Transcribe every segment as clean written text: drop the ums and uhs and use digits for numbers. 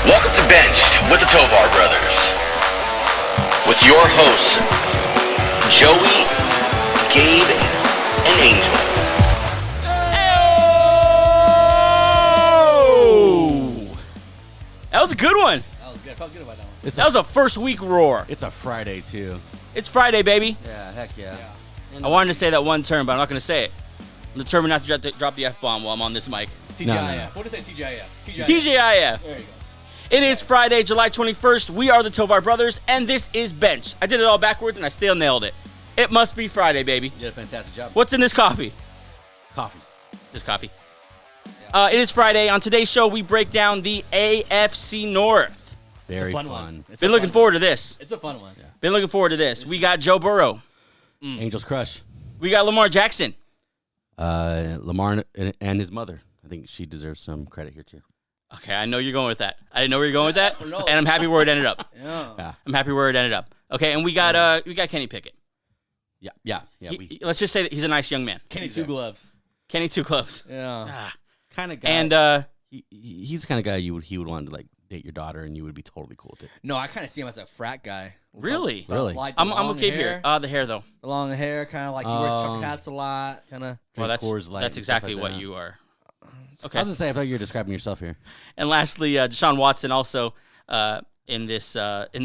Welcome to Benched with the Tovar Brothers. With your hosts, Joey, Gabe, and Angel. Oh! That was a good one. That was good. I felt good about that one. That was a first week roar. It's a Friday, too. It's Friday, baby. Yeah, heck yeah. I wanted to say that one term, but I'm not going to say it. I'm determined not to drop the F-bomb while I'm on this mic. TGIF. No. What does it say? TGIF. TGIF. There you go. It is Friday, July 21st. We are the Tovar Brothers, and this is Bench. I did it all backwards, and I still nailed it. It must be Friday, baby. You did a fantastic job. What's in this coffee? Coffee. Just coffee. It is Friday. On today's show, we break down the AFC North. Very It's a fun. fun one. It's Been a looking fun forward one. to this. It's a fun one. Yeah. Been looking forward to this. We got Joe Burrow. Angel's crush. We got Lamar Jackson. Lamar and his mother. I think she deserves some credit here, too. Okay, I know you're going with that. I didn't know where you're going with that, no. and I'm happy where it ended up. Yeah. I'm happy where it ended up. Okay, and we got Kenny Pickett. Yeah. Let's just say that he's a nice young man. Kenny Two Gloves. Kenny Too Close. Yeah. Ah. Kind of guy. And he's the kind of guy he would want to like date your daughter, and you would be totally cool with it. No, I kind of see him as a frat guy. really, Really? Like the I'm long okay hair, here. The hair though. The long hair, kind of like he wears trucker hats a lot. Kind of. Well, Drink Coors Light that's and stuff exactly like what that. you are. I Okay. was going to say, I thought you were describing yourself here. And lastly, Deshaun Watson also in this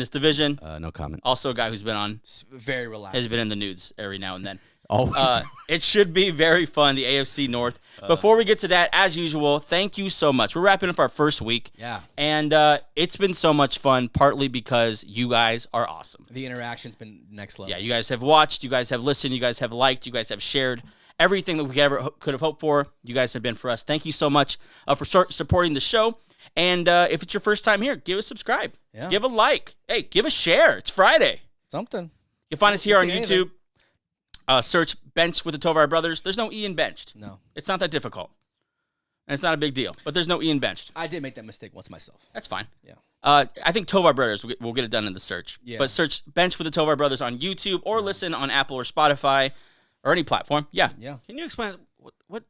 division. No comment. Also a guy who's been on Very relaxed. has been in the nudes every now and then. Always. It should be very fun, the AFC North. Before we get to that, as usual, thank you so much. We're wrapping up our first week. Yeah. And it's been so much fun, partly because you guys are awesome. The interaction's been next level. Yeah, you guys have watched, you guys have listened, you guys have liked, you guys have shared everything that we could have hoped for. You guys have been for us. Thank you so much for supporting the show. And if it's your first time here, give us a subscribe. Yeah. Give a like. Hey, give a share. It's Friday. Something. You'll find us here on Take YouTube. anything. Search Bench with the Tovar Brothers. There's no E in Benched. No. It's not that difficult. And it's not a big deal. But there's no E in Benched. I did make that mistake once myself. That's fine. Yeah. I think Tovar Brothers, we'll get it done in the search. Yeah. But search Bench with the Tovar Brothers on YouTube or listen on Apple or Spotify or any platform. Yeah. Yeah. Can you explain what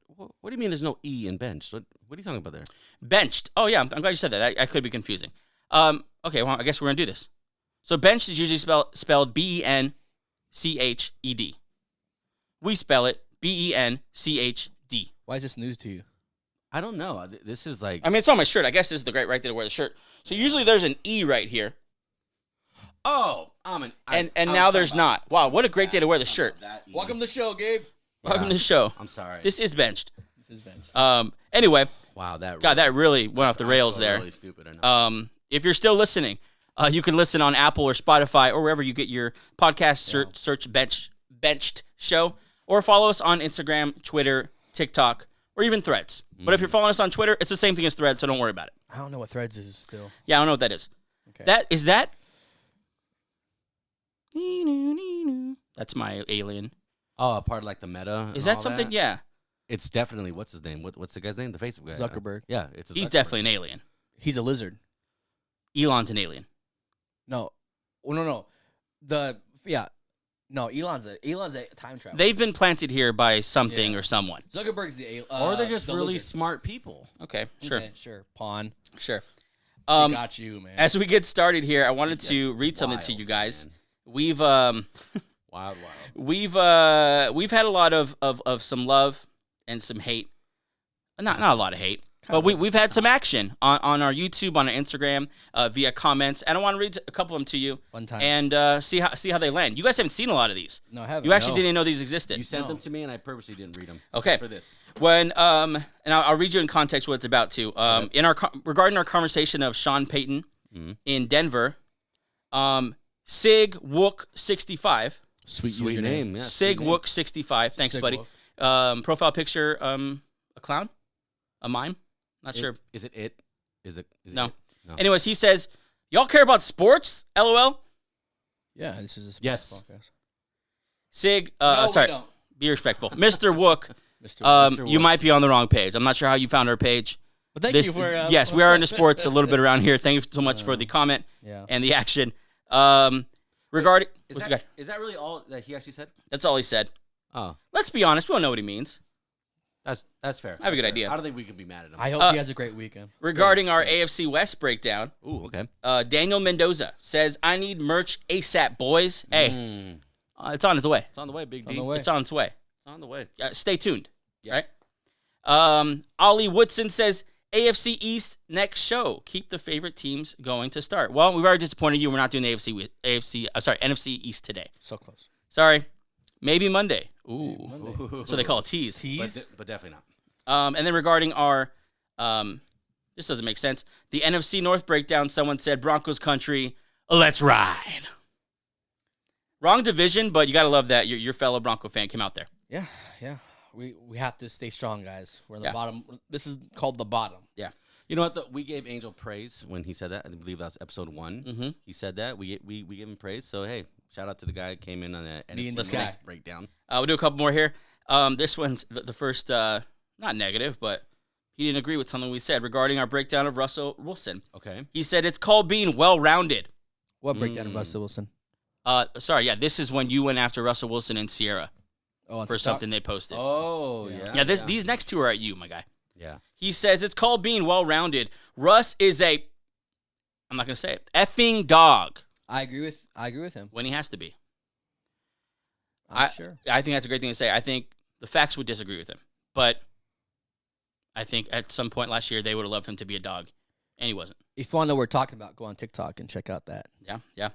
do you mean there's no E in bench? What are you talking about there? Benched. Oh, yeah. I'm glad you said that. I could be confusing. Okay, well, I guess we're going to do this. So benched is usually spelled Benchched. We spell it Benchd. Why is this news to you? I don't know. This is like... I mean, it's on my shirt. I guess this is the great right day to wear the shirt. So usually there's an E right here. Oh, And now there's not. Wow, what a great day to wear the shirt. Welcome to the show, Gabe. Welcome to the show. I'm sorry. This is Benched. This is Bench. Anyway, Wow, God, that really went off the rails there. Really stupid. I know. If you're still listening, you can listen on Apple or Spotify or wherever you get your podcast. Search Benched Show, or follow us on Instagram, Twitter, TikTok, or even Threads. But if you're following us on Twitter, it's the same thing as Threads, so don't worry about it. I don't know what Threads is still. Yeah, I don't know what that is. Okay. That's my alien. Oh, a part of like the meta. Is and that all something? Yeah. It's definitely what's his name? What's the guy's name? The Facebook guy. Zuckerberg. Yeah, it's. He's Zuckerberg. definitely an alien. He's a lizard. Elon's an alien. No. No. No, Elon's a time traveler. They've been planted here by something Yeah. or someone. Zuckerberg's the alien. Or they're just really lizard. smart people. Okay, sure, Okay, sure. Pawn. sure. I got you, man. As we get started here, I wanted to read something to Wild, you guys. man. We've Wild. we've had a lot of some love and some hate. Not a lot of hate, but we've had some action on our YouTube, on our Instagram, via comments, and I want to read a couple of them to you Fun time. and see how they land. You guys haven't seen a lot of these. No, I haven't. You actually No. didn't know these existed. You sent them to me, and I purposely didn't read them. Okay. Just for this. When and I'll read you in context what it's about too. In our regarding our conversation of Sean Payton in Denver, Sig Wook 65. Sweet name. Yeah. Sig sweet name. Wook 65. Thanks, Sig buddy. Wook. Profile picture, a clown, a mime. Not sure. Is it it? Is it? No. It? No. Anyways, he says, "Y'all care about sports?" LOL. Yeah, this is a sports Yes. podcast. Sig, No, sorry. we don't. Be respectful, Mr. Wook. Mr. You Wook. might be on the wrong page. I'm not sure how you found our page. But thank you for. Yes, we are into sports a little bit around here. Thank you so much for the comment Yeah. and the action. Regarding Is what's that, the guy? is that really all that he actually said? That's all he said. Oh, Let's be honest. We don't know what he means. That's fair. I have a good That's fair. idea. I don't think we could be mad at him. I hope he has a great weekend. Regarding our AFC West breakdown, Ooh, okay. Daniel Mendoza says, I need merch ASAP, boys. Hey, it's on its way. It's on the way, Big D. On the way. It's on its way. It's on the way. Stay tuned. Yeah. Right? Ollie Woodson says, AFC East next show. Keep the favorite teams going to start. Well, we've already disappointed you. We're not doing NFC East today. So close. Sorry. Maybe Monday. Ooh. So they call it tease. But definitely not. And then regarding our, this doesn't make sense. The NFC North breakdown, someone said Broncos country, let's ride. Wrong division, but you got to love that your fellow Bronco fan came out there. Yeah. We have to stay strong, guys. We're in the Yeah. bottom. This is called the bottom. Yeah. You know what? We gave Angel praise when he said that. I believe that was episode 1. Mm-hmm. He said that. We gave him praise. So, hey, shout out to the guy who came in on the Me and NFC this guy. North breakdown. We'll do a couple more here. This one's the first, not negative, but he didn't agree with something we said regarding our breakdown of Russell Wilson. Okay. He said it's called being well-rounded. What breakdown of Russell Wilson? This is when you went after Russell Wilson and Sierra On for TikTok? something they posted. Oh, Yeah. yeah. These next two are at you, my guy. Yeah. He says it's called being well-rounded. Russ is I'm not going to say it, effing dog I agree with him. when he has to be. I'm sure. I think that's a great thing to say. I think the facts would disagree with him. But I think at some point last year, they would have loved him to be a dog, and he wasn't. If you want to know what we're talking about, go on TikTok and check out that. Yeah.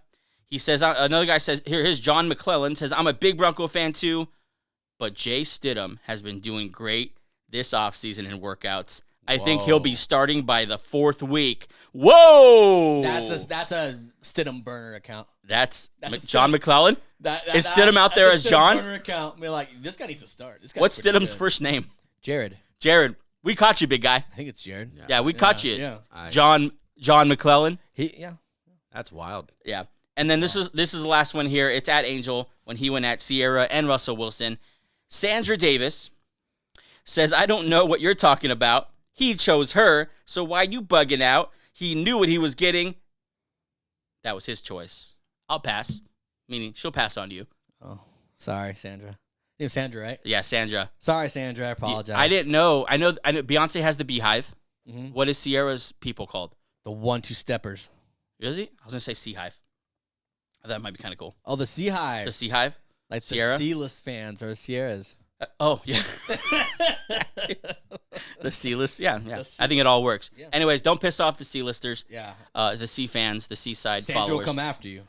He says, another guy says, here's John McClellan, says, I'm a big Bronco fan too, but Jay Stidham has been doing great this offseason in workouts. I think he'll be starting by the 4th week. Whoa! That's a Stidham burner account. That's a John Stidham- McClellan? Is Stidham out there that's as a Stidham John? burner account. I mean, like, this guy needs to start. This guy's What's pretty Stidham's good. first name? Jared. Jared. We caught you, big guy. I think it's Jared. Yeah, we caught you. Yeah. John McClellan. Yeah. That's wild. Yeah. And then this is the last one here. It's at Angel when he went at Sierra and Russell Wilson. Sandra Davis says, I don't know what you're talking about. He chose her, so why you bugging out? He knew what he was getting. That was his choice. I'll pass. Meaning she'll pass on to you. Oh, sorry, Sandra. Name's Sandra, right? Yeah, Sandra. Sorry, Sandra. I apologize. I didn't know. I know Beyonce has the Beehive. Mm-hmm. What is Sierra's people called? The 1-2 steppers. Is he? I was going to say Sea Hive. That might be kind of cool. Oh, the Sea Hive. The Sea Hive? Like Sierra? the C-list fans or Sierras. Yeah. The C-list. Yeah. The I think it all works. Yeah. Anyways, don't piss off the C-listers. Yeah. The C fans, the Seaside Sandra followers. will come after you.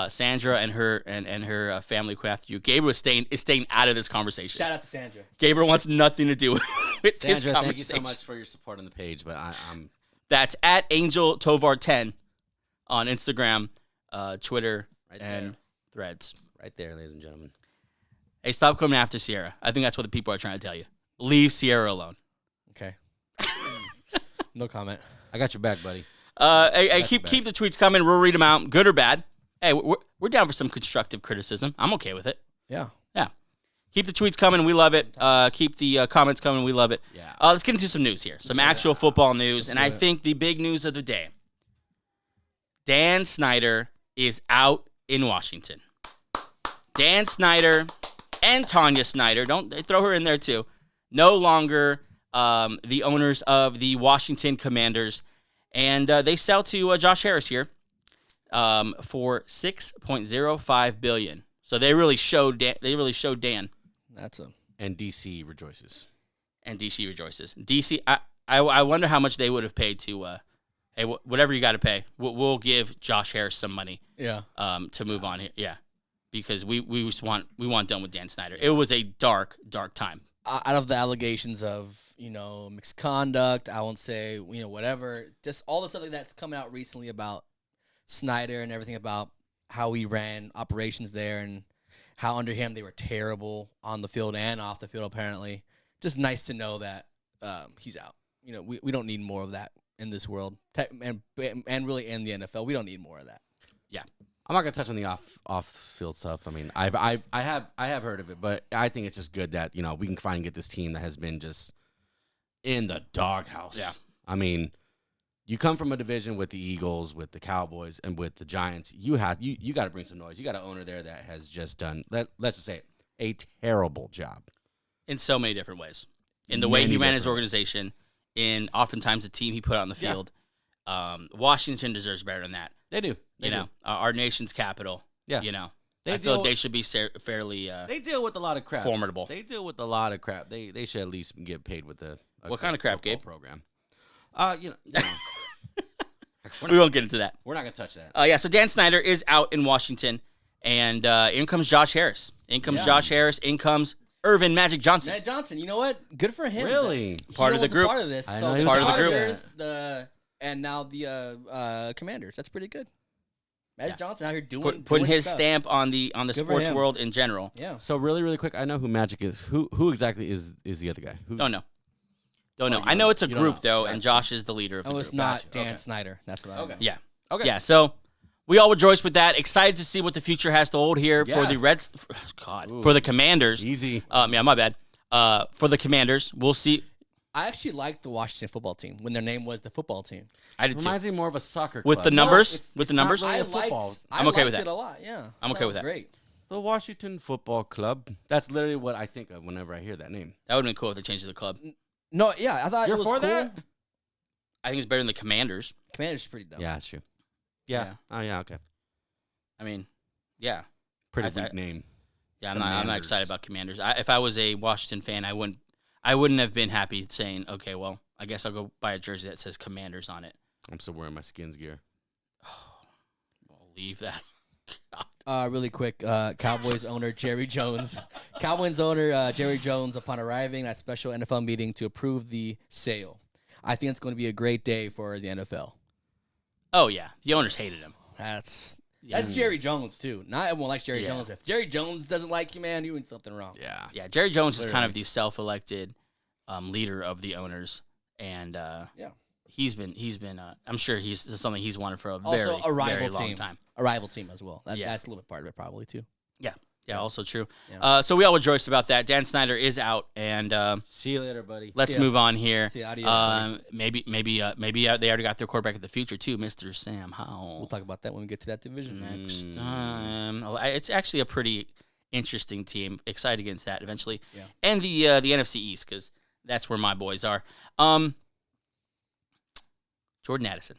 Sandra and her family will come after you. Gabriel is staying out of this conversation. Shout out to Sandra. Gabriel wants nothing to do with this Sandra, conversation. thank you so much for your support on the page, but I'm That's at Angel Tovar 10 on Instagram, Twitter, Right and there. Threads. right there, ladies and gentlemen. Hey, stop coming after Sierra. I think that's what the people are trying to tell you. Leave Sierra alone. Okay. No comment. I got your back, buddy. Hey, keep the tweets coming. We'll read them out, good or bad. Hey, we're down for some constructive criticism. I'm okay with it. Yeah. Yeah. Keep the tweets coming. We love it. Keep the comments coming. We love it. Yeah. Let's get into some news here. Some actual football news. And I think the big news of the day, Dan Snyder is out in Washington. Dan Snyder and Tanya Snyder, don't they throw her in there too, no longer the owners of the Washington Commanders. And they sell to Josh Harris here for $6.05 billion. So they really showed Dan. That's a. And DC rejoices. And DC rejoices. DC, I wonder how much they would have paid to, hey, whatever you got to pay, we'll give Josh Harris some money. Yeah. To move on here, yeah, because we want done with Dan Snyder. It was a dark time. Out of the allegations of misconduct, I won't say whatever, just all the stuff that's coming out recently about Snyder and everything about how he ran operations there and how under him they were terrible on the field and off the field. Apparently, just nice to know that he's out. We don't need more of that in this world, and really in the NFL, we don't need more of that. Yeah. I'm not gonna touch on the off field stuff. I mean, I have heard of it, but I think it's just good that we can finally get this team that has been just in the doghouse. Yeah. I mean, you come from a division with the Eagles, with the Cowboys, and with the Giants. You got to bring some noise. You got an owner there that has just done let's just say it, a terrible job In so many different ways. in the way he Many ran his different- organization, in oftentimes the team he put on the Yeah. field. Washington deserves better than that. They do. They You do. know, our nation's capital. Yeah. You know, They I feel like deal- they should be fairly They deal with a lot of crap. formidable. They deal with a lot of crap. They should at least get paid with a What kind of crap, football Gabe? program. We won't get into that. We're not gonna touch that. Yeah, so Dan Snyder is out in Washington, and in comes Josh Harris. In comes Yeah. Josh Harris. In comes Irvin Magic Johnson. Matt Johnson, you know what? Good for him. Really? He Part of the was a group. Part of this. I So know the he was part of the group. Chargers, and now the Commanders. That's pretty good. Magic Johnson out here doing Putting his stuff. stamp on the for sports him. world in general. Yeah. So really quick, I know who Magic is. Who exactly is the other guy? Who? Don't know. Don't know. you I know don't- it's a you don't group know. though, Gotcha. and Josh is the leader of the Oh, group. it's not Gotcha. Dan Okay. Snyder. That's what I Okay. know. Yeah. Okay. Yeah. So we all rejoice with that. Excited to see what the future has to hold here for Yeah. the Reds. God, Ooh. for the Commanders. Easy. Yeah, my bad. For the Commanders, we'll see. I actually liked the Washington football team when their name was the football team. I did too. Reminds me more of a soccer With club. the numbers? it's- With the it's not numbers? really I a football. liked. I'm okay with liked that. it a lot. Yeah. I'm okay with that. Great. The Washington Football Club. That's literally what I think of whenever I hear that name. That would have been cool if they changed the club. No, yeah, I thought You're it was for cool. that? I think it's better than the Commanders. Commander's pretty dumb. Yeah, that's true. Yeah. Yeah. Oh yeah. Okay. I mean, yeah. Pretty I thought- weak name. Yeah, I'm not Commanders. excited about Commanders. If I was a Washington fan, I wouldn't have been happy saying, okay, well, I guess I'll go buy a jersey that says Commanders on it. I'm still wearing my Skins gear. I'll leave that. God. Really quick, Cowboys owner Jerry Jones. Cowboys owner Jerry Jones, upon arriving at special NFL meeting to approve the sale. I think it's going to be a great day for the NFL. Oh yeah, the owners hated him. That's Yeah. Jerry Jones too. Not everyone likes Jerry Yeah. Jones. If Jerry Jones doesn't like you, man, you're doing something wrong. Yeah. Yeah, Jerry Jones is kind Clearly. of the self-elected leader of the owners, and Yeah. he's been. I'm sure this is something he's wanted for a Also, very, a rival very long team. time. A rival team as well. Yeah. That's a little bit part of it, probably too. Yeah, also true. Yeah. So we all rejoiced about that. Dan Snyder is out, and See you later, buddy. let's Yeah. move on here. See, adios, buddy. Maybe they already got their quarterback of the future too, Mr. Sam Howell. We'll talk about that when we get to that division. Next time. It's actually a pretty interesting team. Excited against that eventually. Yeah. And the NFC East, because that's where my boys are. Jordan Addison.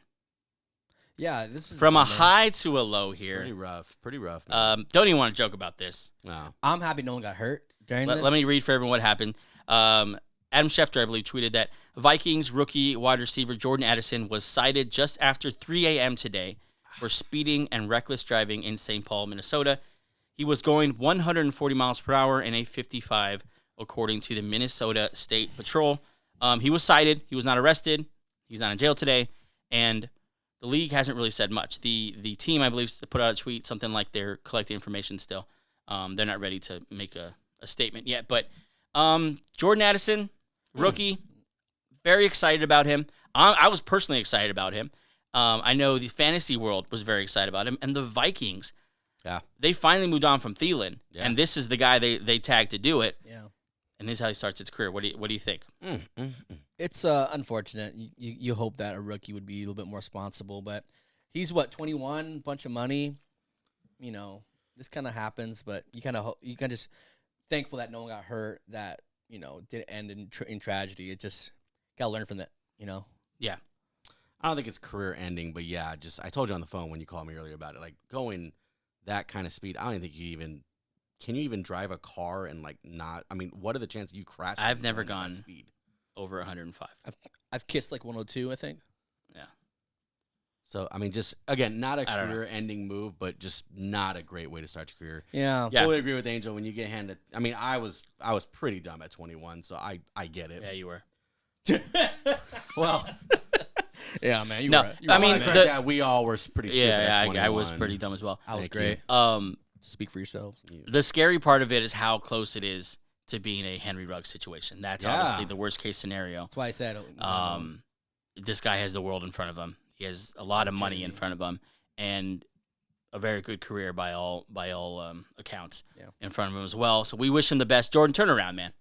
Yeah, this is From a bummer. high to a low Pretty here. rough. Pretty rough. Man. Don't even want to joke about this. No. I'm happy no one got hurt during this. Let me read for everyone what happened. Adam Schefter, I believe, tweeted that Vikings rookie wide receiver Jordan Addison was cited just after 3 a.m. today for speeding and reckless driving in St. Paul, Minnesota. He was going 140 miles per hour in a 55, according to the Minnesota State Patrol. He was cited. He was not arrested. He's not in jail today. And the league hasn't really said much. The team, I believe, put out a tweet, something like they're collecting information still. They're not ready to make a statement yet. But Jordan Addison, rookie, very excited about him. I was personally excited about him. I know the fantasy world was very excited about him. And the Vikings, Yeah. they finally moved on from Thielen. Yeah. And this is the guy they tagged to do it. Yeah. And this is how he starts his career. What do you think? It's unfortunate. You hope that a rookie would be a little bit more responsible, but he's 21, bunch of money. You know, this kind of happens, but you kind of just thankful that no one got hurt. That didn't end in tragedy. It just got to learn from that. Yeah. I don't think it's career ending, but yeah, I told you on the phone when you called me earlier about it. Like going that kind of speed, I don't even think can you even drive a car and not? I mean, what are the chances you crash? I've never going at gone that speed. Over 105. I've kissed 102, I think. Yeah. So I mean, just again, not a I don't know. career-ending move, but just not a great way to start your career. Yeah. Yeah. Fully agree with Angel when you get handed. I mean, I was pretty dumb at 21, so I get it. Yeah, you were. Well, Yeah, man. No, I mean, yeah, we all were pretty stupid. Yeah, at I was 21. pretty dumb as well. I was Thank great. you. Speak for yourselves. The scary part of it is how close it is to being a Henry Ruggs situation. That's Yeah. obviously the worst case scenario. That's why I said. This guy has the world in front of him. He has a lot of money in front of him, and a very good career by all accounts in front of him as well. So we wish him the best. Jordan, turn around, man.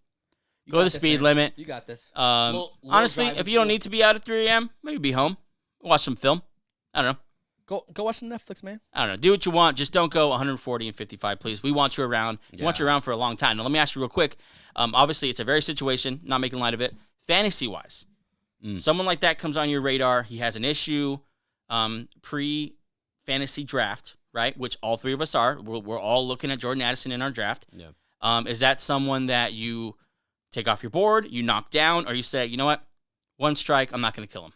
You Go got the this, speed man. limit. You got this. Honestly, driving if you don't school. need to be out at 3 a.m., maybe be home, watch some film. I don't know. Go watch some Netflix, man. I don't know. Do what you want. Just don't go 140 and 55, please. We want you around. We want you around for a long time. Now, let me ask you real quick. Obviously, it's a very situation. Not making light of it. Fantasy-wise, someone like that comes on your radar. He has an issue pre-fantasy draft, right? Which all three of us are. We're all looking at Jordan Addison in our draft. Yeah. Is that someone that you take off your board, you knock down, or you say, you know what? One strike, I'm not going to kill him.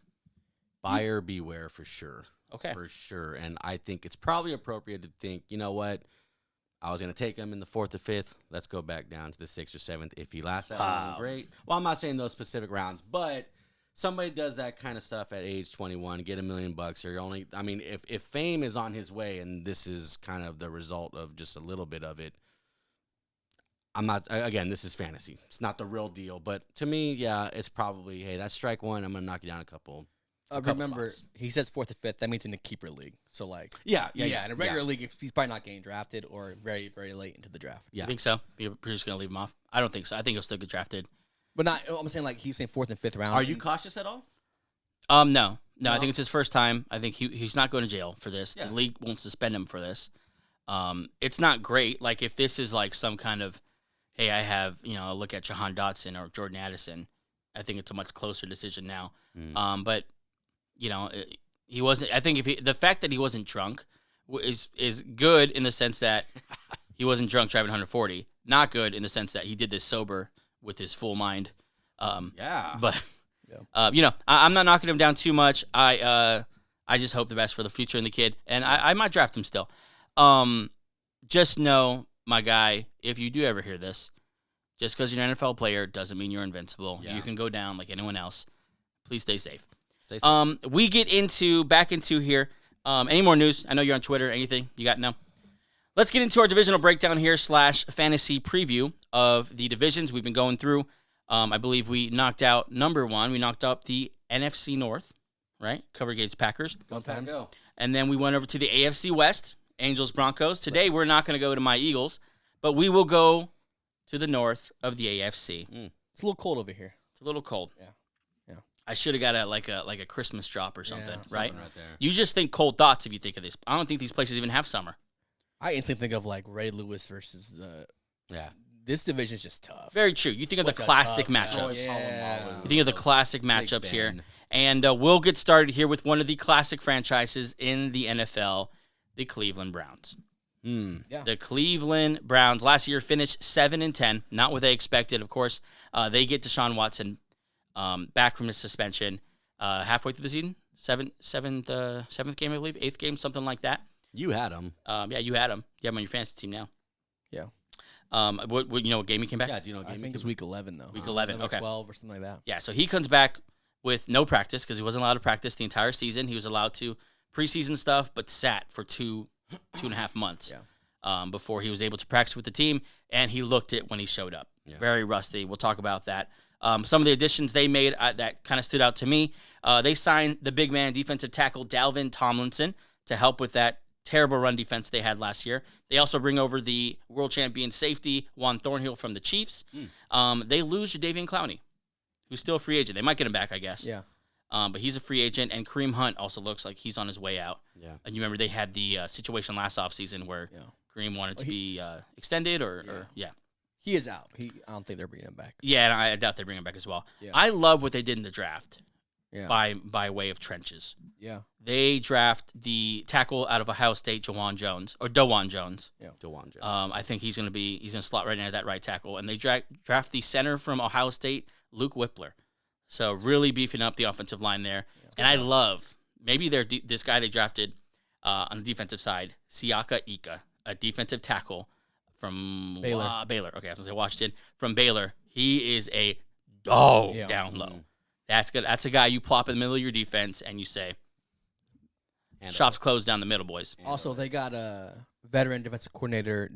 Buyer beware for sure. Okay. For sure. And I think it's probably appropriate to think, you know what? I was going to take him in the 4th or 5th. Let's go back down to the 6th or 7th. If he lasts that long, great. Well, I'm not saying those specific rounds, but somebody does that kind of stuff at age 21, get $1 million, or you're only, I mean, if fame is on his way and this is kind of the result of just a little bit of it, I'm not, again, this is fantasy. It's not the real deal. But to me, yeah, it's probably, hey, that's strike one. I'm going to knock you down a couple. Remember, spots. he says 4th or 5th. That means in a keeper league. So, like, Yeah. in a regular league, he's probably not getting drafted or very, very late into the draft. You think so? You're just going to leave him off? I don't think so. I think he'll still get drafted. But not, I'm saying, like, he's saying 4th and 5th round. Are you cautious at all? No. I think it's his first time. I think he's not going to jail for this. Yeah. The league won't suspend him for this. It's not great. Like, if this is like some kind of, hey, I have, a look at Jahan Dotson or Jordan Addison, I think it's a much closer decision now. But, he wasn't, I think the fact that he wasn't drunk is good in the sense that he wasn't drunk driving 140. Not good in the sense that he did this sober with his full mind. But, I'm not knocking him down too much. I just hope the best for the future in the kid. And I might draft him still. Just know, my guy, if you do ever hear this, just because you're an NFL player doesn't mean you're invincible. Yeah. You can go down like anyone else. Please stay safe. Stay safe. We get back into here. Any more news? I know you're on Twitter. Anything you got? No. Let's get into our divisional breakdown here / fantasy preview of the divisions we've been going through. I believe we knocked out number 1. We knocked up the NFC North, right? Cover against Packers. Go. And then we went over to the AFC West, Angels, Broncos. Today we're not going to go to my Eagles, but we will go to the north of the AFC. It's a little cold over here. It's a little cold. Yeah. I should have got a Christmas drop or something, right? Something right there. You just think cold thoughts if you think of this. I don't think these places even have summer. I instantly think of, like, Ray Lewis versus the... Yeah. This division is just tough. Very true. You think of the What's a classic tough matchups. matchup? Yeah. You think of the classic matchups here. Ben. And we'll get started here with one of the classic franchises in the NFL, the Cleveland Browns. Yeah. The Cleveland Browns last year finished 7-10, not what they expected, of course. They get Deshaun Watson back from his suspension halfway through the season. Seventh game, I believe, 8th game, something like that. You had him. Yeah, you had him. You have him on your fantasy team now. Yeah. What game he came back? Yeah, do you know what I game think it's week 11, though. Week 11, okay. 12 or something like that. Yeah, so he comes back with no practice because he wasn't allowed to practice the entire season. He was allowed to preseason stuff, but sat for 2.5 months before he was able to practice with the team, and he looked it when he showed up. Yeah. Very rusty. We'll talk about that. Some of the additions they made that kind of stood out to me, they signed the big man defensive tackle Dalvin Tomlinson to help with that terrible run defense they had last year. They also bring over the world champion safety Juan Thornhill from the Chiefs. They lose Jadeveon Clowney, who's still a free agent. They might get him back, I guess. Yeah. But he's a free agent, and Kareem Hunt also looks like he's on his way out. Yeah. And you remember they had the situation last offseason where Kareem wanted to be extended or. He is out. I don't think they're bringing him back. Yeah, and I doubt they bring him back as well. Yeah. I love what they did in the draft by way of trenches. Yeah. They draft the tackle out of Ohio State, Dewan Jones. Yeah. Dewan Jones. I think he's gonna slot right into that right tackle. And they draft the center from Ohio State, Luke Whippler. So really beefing up the offensive line there. Yeah. And I love maybe this guy they drafted on the defensive side, Siaka Ika, a defensive tackle from Baylor. Okay, I was gonna say Washington. From Baylor. He is a dog down low. That's good. That's a guy you plop in the middle of your defense and you say, shops closed down the middle, boys. Also, they got a veteran defensive coordinator,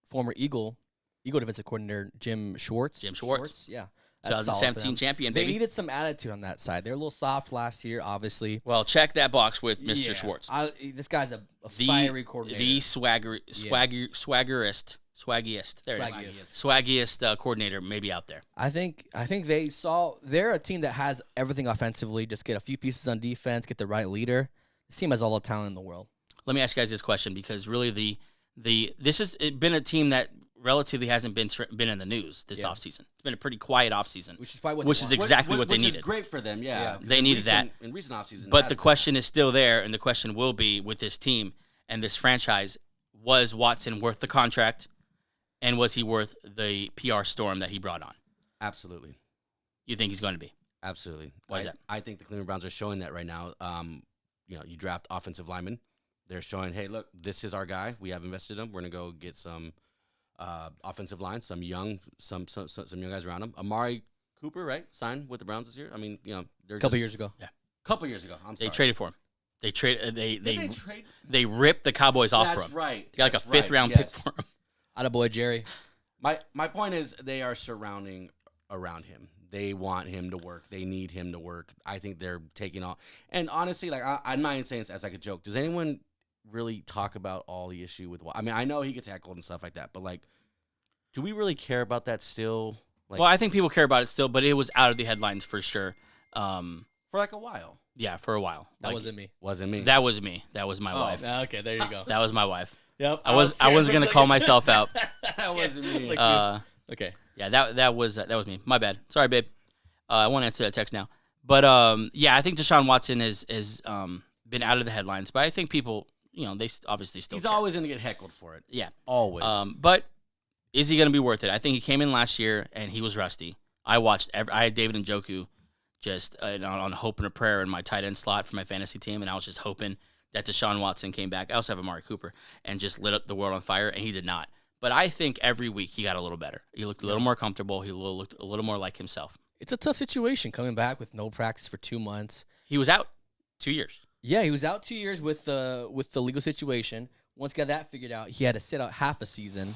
former Eagle defensive coordinator, Jim Schwartz. Yeah. 2017 champion, baby. They needed some attitude on that side. They were a little soft last year, obviously. Well, check that box with Mr. Schwartz. This guy's a fiery coordinator. The swaggiest. There it is. Swaggiest coordinator maybe out there. I think they're a team that has everything offensively. Just get a few pieces on defense, get the right leader. This team has all the talent in the world. Let me ask you guys this question, because really this has been a team that relatively hasn't been in the news this offseason. It's been a pretty quiet offseason, Which is probably exactly what they which needed. is great for them, yeah. They needed that. In recent offseason. But the question is still there, and the question will be with this team and this franchise, was Watson worth the contract, and was he worth the PR storm that he brought on? Absolutely. You think he's going to be? Absolutely. Why is that? I think the Cleveland Browns are showing that right now. You draft offensive linemen. They're showing, hey, look, this is our guy. We have invested him. We're gonna go get some offensive line, some young guys around him. Amari Cooper, right? Signed with the Browns this year. I mean, they're A couple years ago. Yeah. Couple years ago. I'm sorry. They traded for him. They trade? they ripped the Cowboys off for That's him. right. They got like That's a fifth right. round Yes. pick for him. Attaboy Jerry. My point is they are surrounding around him. They want him to work. They need him to work. I think they're taking all. And honestly, like I'm not even saying this as like a joke. Does anyone really talk about all the issue with? I mean, I know he gets heckled and stuff like that, but like, do we really care about that still? Like, Well, I think people care about it still, but it was out of the headlines for sure. for like a while. Yeah, for a while. That Like, wasn't me. Wasn't me. That was me. That was my Oh. wife. Okay, there you go. That was my wife. Yep. I wasn't gonna call myself out. That wasn't me. Okay. Yeah, that was me. My bad. Sorry, babe. I won't answer that text now. But yeah, I think Deshaun Watson has been out of the headlines, but I think people, they obviously still. He's care. always going to get heckled for it. Yeah. Always. But is he going to be worth it? I think he came in last year and he was rusty. I had David Njoku just on hope and a prayer in my tight end slot for my fantasy team, and I was just hoping that Deshaun Watson came back. I also have Amari Cooper, and just lit up the world on fire, and he did not. But I think every week he got a little better. He looked a little more comfortable. He looked a little more like himself. It's a tough situation coming back with no practice for 2 months. He was out 2 years. Yeah, he was out 2 years with the legal situation. Once got that figured out, he had to sit out half a season,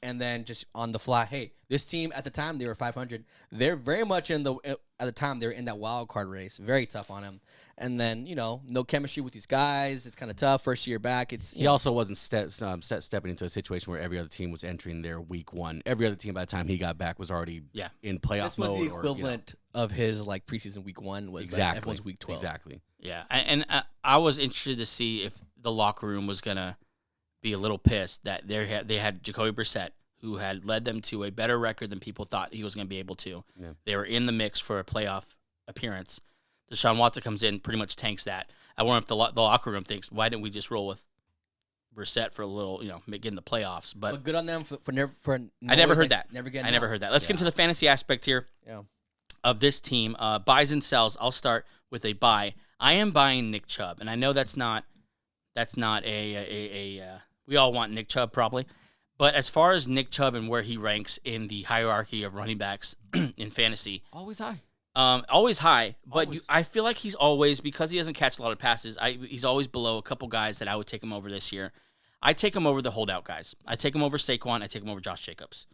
and then just on the fly. Hey, this team at the time they were 500. They're very much at the time they were in that wild card race. Very tough on him. And then no chemistry with these guys. It's kind of tough. First year back, he also wasn't stepping into a situation where every other team was entering their week one. Every other team by the time he got back was already in playoff this was mode. the equivalent of his like preseason week 1 was exactly everyone's week 12. Exactly. Yeah, and I was interested to see if the locker room was gonna be a little pissed that they had Jacoby Brissett, who had led them to a better record than people thought he was going to be able to. Yeah. They were in the mix for a playoff appearance. Deshaun Watson comes in, pretty much tanks that. I wonder if the locker room thinks, why didn't we just roll with Brissett for a little, getting the playoffs? But good on them for I never heard that. Never getting. I never heard that. Let's get into the fantasy aspect here of this team. Buys and sells. I'll start with a buy. I am buying Nick Chubb, and I know that's not a we all want Nick Chubb probably. But as far as Nick Chubb and where he ranks in the hierarchy of running backs in fantasy, Always high. always high. But Always. I feel like he's always, because he doesn't catch a lot of passes, he's always below a couple guys that I would take him over this year. I take him over the holdout guys. I take him over Saquon. I take him over Josh Jacobs.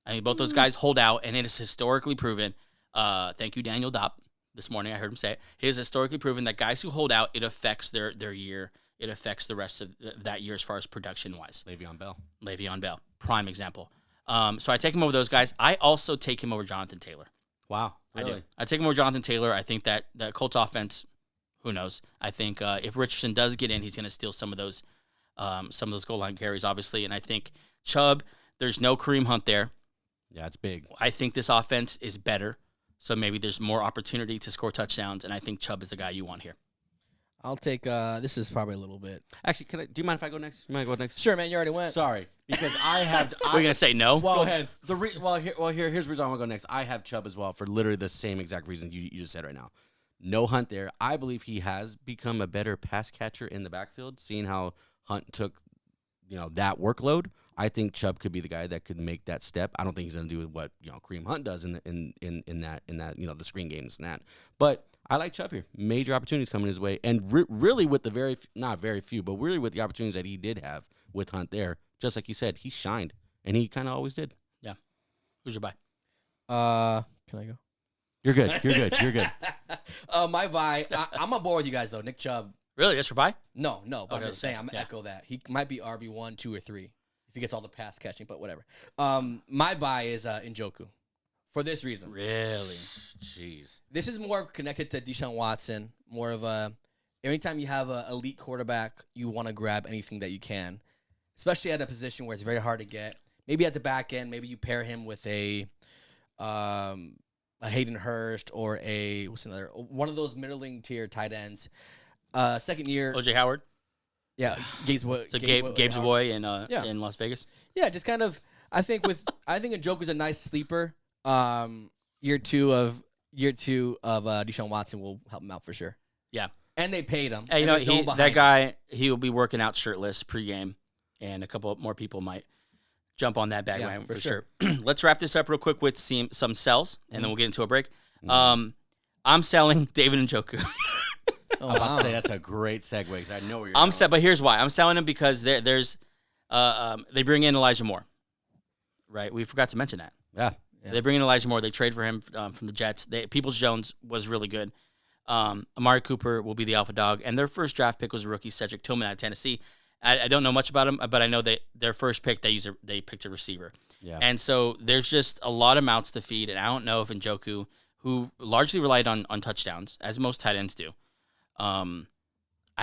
I mean, both those guys hold out, and it is historically proven. Thank you, Daniel Dopp. This morning I heard him say it. It is historically proven that guys who hold out, it affects their year. It affects the rest of that year as far as production-wise. Le'Veon Bell, prime example. So I take him over those guys. I also take him over Jonathan Taylor. Wow. Really? I do. I take him over Jonathan Taylor. I think that the Colts offense, who knows? I think if Richardson does get in, he's going to steal some of those goal line carries, obviously. And I think Chubb, there's no Kareem Hunt there. Yeah, it's big. I think this offense is better, so maybe there's more opportunity to score touchdowns, and I think Chubb is the guy you want here. I'll take. This is probably a little bit. Actually, do you mind if I go next? You mind go next? Sure, man. You already went. Sorry, because I have. We're gonna say no. Well, Go ahead. Here's the reason I want to go next. I have Chubb as well for literally the same exact reason you just said right now. No Hunt there. I believe he has become a better pass catcher in the backfield. Seeing how Hunt took, that workload, I think Chubb could be the guy that could make that step. I don't think he's going to do what Kareem Hunt does in that the screen game and that. But I like Chubb here. Major opportunities coming his way, and really with the not very few, but really with the opportunities that he did have with Hunt there, just like you said, he shined, and he kind of always did. Yeah. Who's your buy? Can I go? You're good. You're good. You're good. My buy. I'm on board with you guys though. Nick Chubb. Really? That's your buy? No. But Okay, I'm just saying. I'm gonna echo that. He might be RB1, 2, or 3 if he gets all the pass catching. But whatever. My buy is Njoku. For this reason. Really? Jeez. This is more connected to Deshaun Watson, more of a anytime you have an elite quarterback, you want to grab anything that you can, especially at a position where it's very hard to get. Maybe at the back end, maybe you pair him with a Hayden Hurst or one of those middling tier tight ends. Second year, OJ Howard. yeah, Gabe's Gabe's boy in Las Vegas. Yeah, just kind of. I think Njoku's a nice sleeper. Year two of Deshaun Watson will help him out for sure. Yeah, and they paid him. Hey, that guy, he will be working out shirtless pregame, and a couple more people might jump on that bandwagon for sure. Let's wrap this up real quick with some sells, and then we'll get into a break. I'm selling David Njoku. I'm about to say that's a great segue because I know where you're I'm set, but here's why. I'm selling him because there's they bring in Elijah Moore. Right, we forgot to mention that. Yeah. They bring in Elijah Moore. They trade for him from the Jets. Peoples-Jones was really good. Amari Cooper will be the alpha dog, and their first draft pick was a rookie, Cedric Tillman out of Tennessee. I don't know much about him, but I know that their first pick they picked a receiver. Yeah. And so there's just a lot of mouths to feed, and I don't know if Njoku, who largely relied on touchdowns, as most tight ends do, I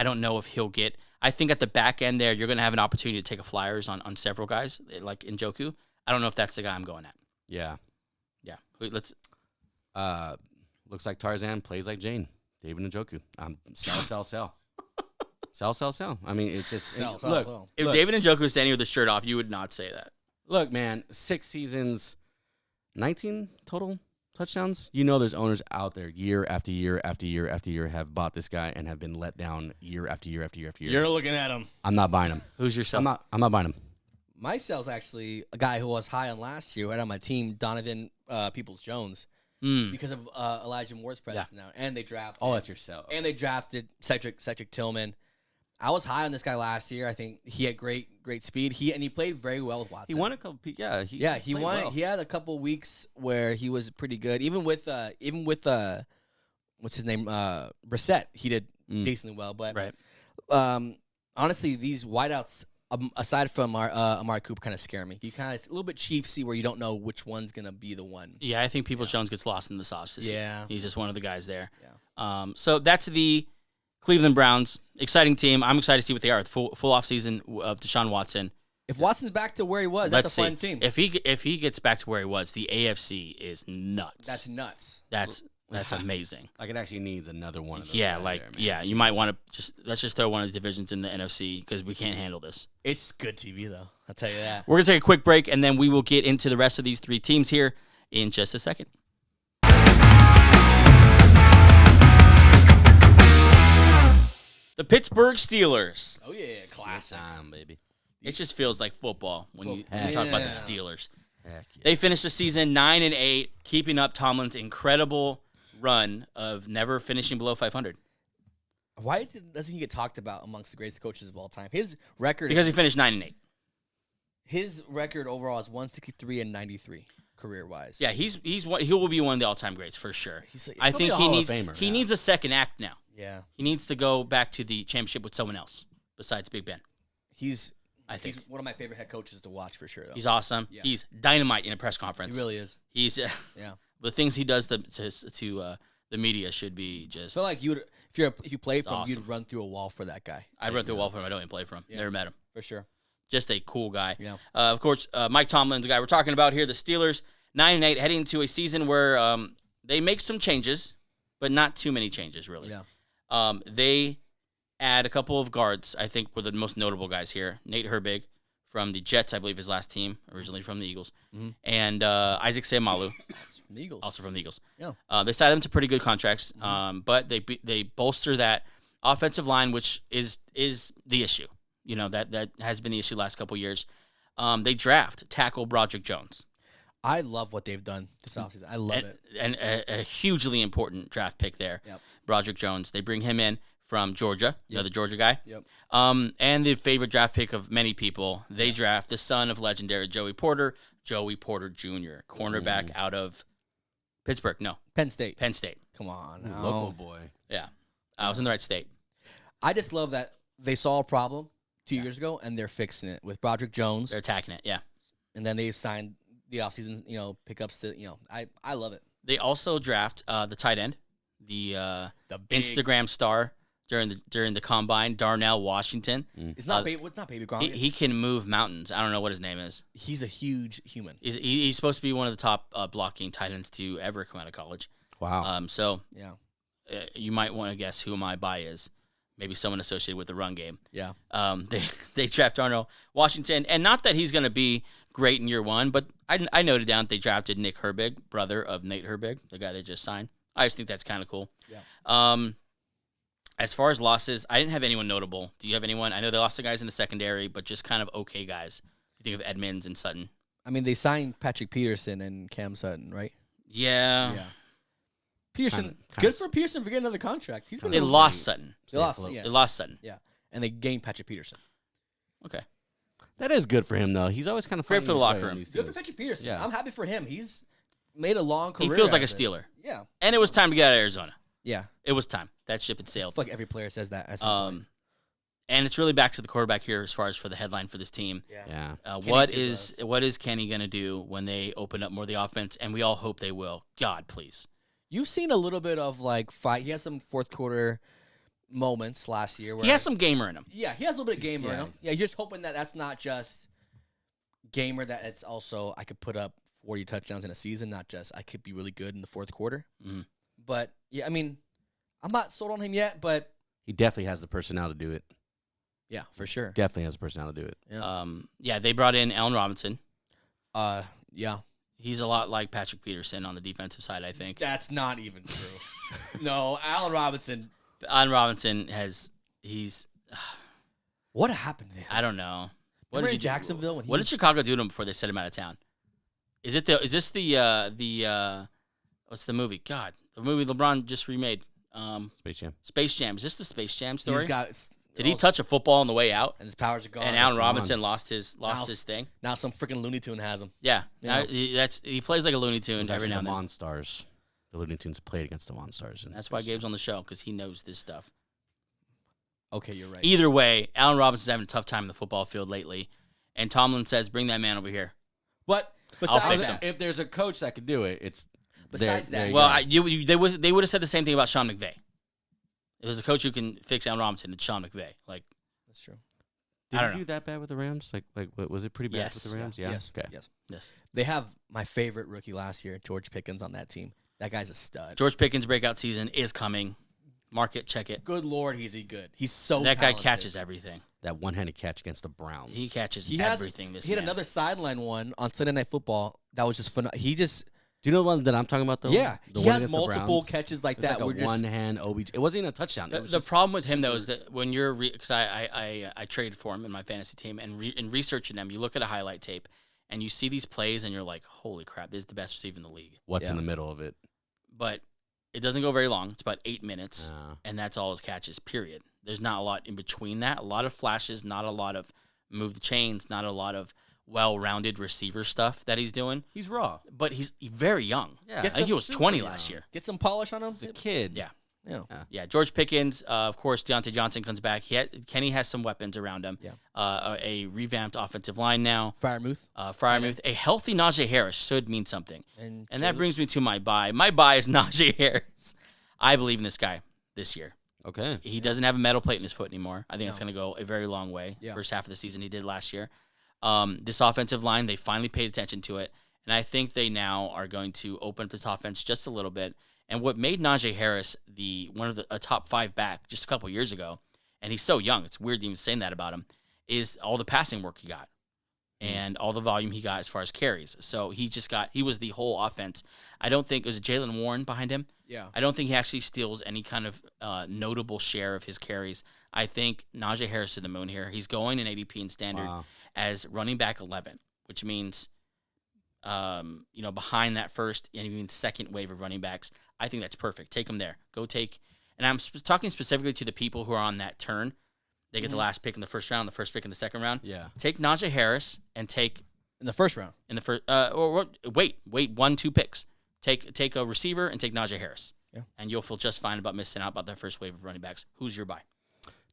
don't know if he'll get. I think at the back end there, you're going to have an opportunity to take a flyers on several guys like Njoku. I don't know if that's the guy I'm going at. Yeah. Yeah. Let's. Looks like Tarzan, plays like Jane. David Njoku. Sell. Sell. I mean, it's just look. If David Njoku was standing with his shirt off, you would not say that. Look, man, 6 seasons, 19 total touchdowns. You know, there's owners out there year after year after year after year have bought this guy and have been let down year after year after year after year. You're looking at him. I'm not buying him. Who's your sell? I'm not buying him. My sell's actually a guy who was high on last year, right on my team, Donovan Peoples-Jones, because of Elijah Moore's presence now, and they drafted. Oh, that's your sell. And they drafted Cedric Tillman. I was high on this guy last year. I think he had great speed. He played very well with Watson. He won a couple. He won. Well. He had a couple weeks where he was pretty good. Even with what's his name, Brissett, he did decently well. But honestly, these wideouts. Aside from Amari Cooper, kind of scare me. You kind of a little bit Chiefsy, where you don't know which one's gonna be the one. Yeah, I think Peoples-Jones gets lost in the sauce. Yeah, he's just one of the guys there. Yeah. So that's the Cleveland Browns. Exciting team. I'm excited to see what they are. Full offseason of Deshaun Watson. If Watson's back to where he was, that's a fun team. If he gets back to where he was, the AFC is nuts. That's nuts. That's amazing. Like it actually needs another one of those. Yeah, guys there, man. you might want to let's just throw one of those divisions in the NFC because we can't handle this. It's good TV though. I'll tell you that. We're gonna take a quick break and then we will get into the rest of these 3 teams here in just a second. The Pittsburgh Steelers. Oh yeah, classic time, baby. It just feels like football when you talk about the Steelers. Heck yeah. They finished the season 9-8, keeping up Tomlin's incredible run of never finishing below 500. Why doesn't he get talked about amongst the greatest coaches of all time? His record because he finished 9-8. His record overall is 163-93 career wise. Yeah, he will be one of the all-time greats for sure. I think he needs a second act now. Yeah, he needs to go back to the championship with someone else besides Big Ben. He's he's one of my favorite head coaches to watch for sure. Though. He's awesome. Yeah. He's dynamite in a press conference. He really is. He's the things he does to the media should be just. I feel like if you played for him, you'd run through a wall for that guy. I'd run through a wall for him. I don't even play for him. Yeah. Never met him. For sure. Just a cool guy. Yeah. Of course, Mike Tomlin's the guy we're talking about here. The Steelers 9-8, heading into a season where they make some changes, but not too many changes really. Yeah. They add a couple of guards. I think were the most notable guys here. Nate Herbig from the Jets, I believe his last team, originally from the Eagles, and Isaac Seumalo, also from the Eagles. Yeah. They signed them to pretty good contracts, but they bolster that offensive line, which is the issue. You know, that has been the issue last couple years. They draft tackle Broderick Jones. I love what they've done this offseason. I love it. And a hugely important draft pick there. Yep. Broderick Jones. They bring him in from Georgia, the Georgia guy. Yep. And the favorite draft pick of many people, they draft the son of legendary Joey Porter Jr., cornerback out of Pittsburgh. No. Penn State. Come on. No. Local boy. Yeah. I was in the right state. I just love that they saw a problem 2 years ago, and they're fixing it with Broderick Jones. They're attacking it, yeah. And then they signed the offseason, pickups to, I love it. They also draft the tight end, the big Instagram star, during the combine. Darnell Washington. It's not Baby Gronk. He can move mountains. I don't know what his name is. He's a huge human. He's supposed to be one of the top blocking tight ends to ever come out of college. Wow. So Yeah. You might want to guess who my buy is. Maybe someone associated with the run game. Yeah. They draft Darnell Washington, and not that he's going to be great in year one, but I noted down that they drafted Nick Herbig, brother of Nate Herbig, the guy they just signed. I just think that's kind of cool. Yeah. As far as losses, I didn't have anyone notable. Do you have anyone? I know they lost the guys in the secondary, but just kind of okay guys. You think of Edmonds and Sutton. I mean, they signed Patrick Peterson and Cam Sutton, right? Yeah. Peterson, Kinda good for Peterson for getting another contract. He's been They really- lost Sutton. They lost, afloat. yeah. They lost Sutton. Yeah, and they gained Patrick Peterson. Okay. That is good for him, though. He's always kind of Great fun for the to locker play on room. these Good for teams. Patrick Peterson. Yeah. I'm happy for him. He's made a long career. He feels like out a of this. Steeler. Yeah, And it was time to get out of Arizona. yeah. It was time. That ship had I sailed. feel like every player says that. At some point. And it's really back to the quarterback here as far as for the headline for this team. Yeah. Kenny What too is does. what is Kenny going to do when they open up more of the offense? And we all hope they will. God, please. You've seen a little bit of like fight. He has some fourth quarter moments last year. Where, He has some gamer in him. Yeah, he has a little bit of gamer in Yeah. him. Yeah, you're just hoping that that's not just gamer. That it's also I could put up 40 touchdowns in a season. Not just I could be really good in the fourth quarter. Mhm. But yeah, I mean, I'm not sold on him yet. But He definitely has the personnel to do it. yeah, for sure. Definitely has the personnel to do it. Yeah, they brought in Allen Robinson. Yeah. He's a lot like Patrick Peterson on the defensive side, I think. That's not even true. No, Allen Robinson. Allen Robinson he's What happened to him? I don't know. Remember did in Jacksonville when he What did was- Chicago do to him before they sent him out of town? Is this the what's the movie? God, the movie LeBron just remade. Space Jam. Space Jam. Is this the Space Jam story? He's got. Did he touch a football on the way out? And his powers are gone. And Allen gone. Robinson lost his Now- thing. Now some freaking Looney Tune has him. Yeah, Yeah. Now, he plays like a Looney Tune It's every actually now the and then. Monstars. The Looney Tunes played against the Monstars. And That's why Gabe's on the show because he knows this stuff. Okay, you're right. Either way, Allen Robinson's having a tough time in the football field lately, and Tomlin says, "Bring that man over here." But I'll besides fix that, If there's a coach that could do it, it's Besides there that- you Well, go. they would have said the same thing about Sean McVay. If there's a coach who can fix Allen Robinson, it's Sean McVay. Like, that's true. Did I don't he know. do that bad with the Rams? Like, what, was it pretty bad Yes. with the Rams? Yeah. Yes. Okay. Yes. yes, They have my favorite rookie last year, George Pickens, on that team. That guy's a stud. George Pickens' breakout season is coming. Mark it, check it. Good Lord, he's good. He's so That guy talented. catches everything. That one-handed catch against the Browns. He catches He has everything. This He had man. another sideline one on Sunday Night Football that was just phenomenal. He just Do you know the one that I'm talking about, though? yeah, The he one has against the multiple Browns? catches like It was that. like We're a just one-hand OBJ. It wasn't even a touchdown. It was The just problem with him though is that when you're because I traded for him in my fantasy team and in researching them, you look at a highlight tape and you see these plays and you're like, holy crap, this is the best receiver in the league. what's in Yeah. the middle of it. But it doesn't go very long. It's about 8 minutes, Uh, and that's all his catches. Period. There's not a lot in between that. A lot of flashes, not a lot of move the chains, not a lot of well-rounded receiver stuff that he's doing. he's raw. But he's very young. Yeah. I Gets think he up was super 20 young. last year. get some polish on him. He's a kid. Yeah. Yeah. Yeah, George Pickens, of course, Deontay Johnson comes back. Kenny has some weapons around him. Yeah. A revamped offensive line now. Firemuth Fryermuth, a healthy Najee Harris should mean something. and And that brings me to my buy. My buy is Najee Harris. I believe in this guy this year. Okay. He doesn't have a metal plate in his foot anymore. I think it's No. going to go a very long way. Yeah. First half of the season he did last year. This offensive line, they finally paid attention to it. And I think they now are going to open up this offense just a little bit. And what made Najee Harris one of a top 5 back just a couple years ago, and he's so young, it's weird even saying that about him, is all the passing work he got and all the volume he got as far as carries. So he was the whole offense. I don't think it was Jalen Warren behind him. yeah. I don't think he actually steals any kind of notable share of his carries. I think Najee Harris to the moon here. He's going in ADP and standard Wow. as running back 11, which means, behind that first and even second wave of running backs. I think that's perfect. Take him there. Go take. And I'm talking specifically to the people who are on that turn. They get the last pick in the first round, the first pick in the second round. Yeah. Take Najee Harris and take In the first round. in the first. Wait 1-2 picks. Take a receiver and take Najee Harris. Yeah. And you'll feel just fine about missing out about that first wave of running backs. Who's your buy?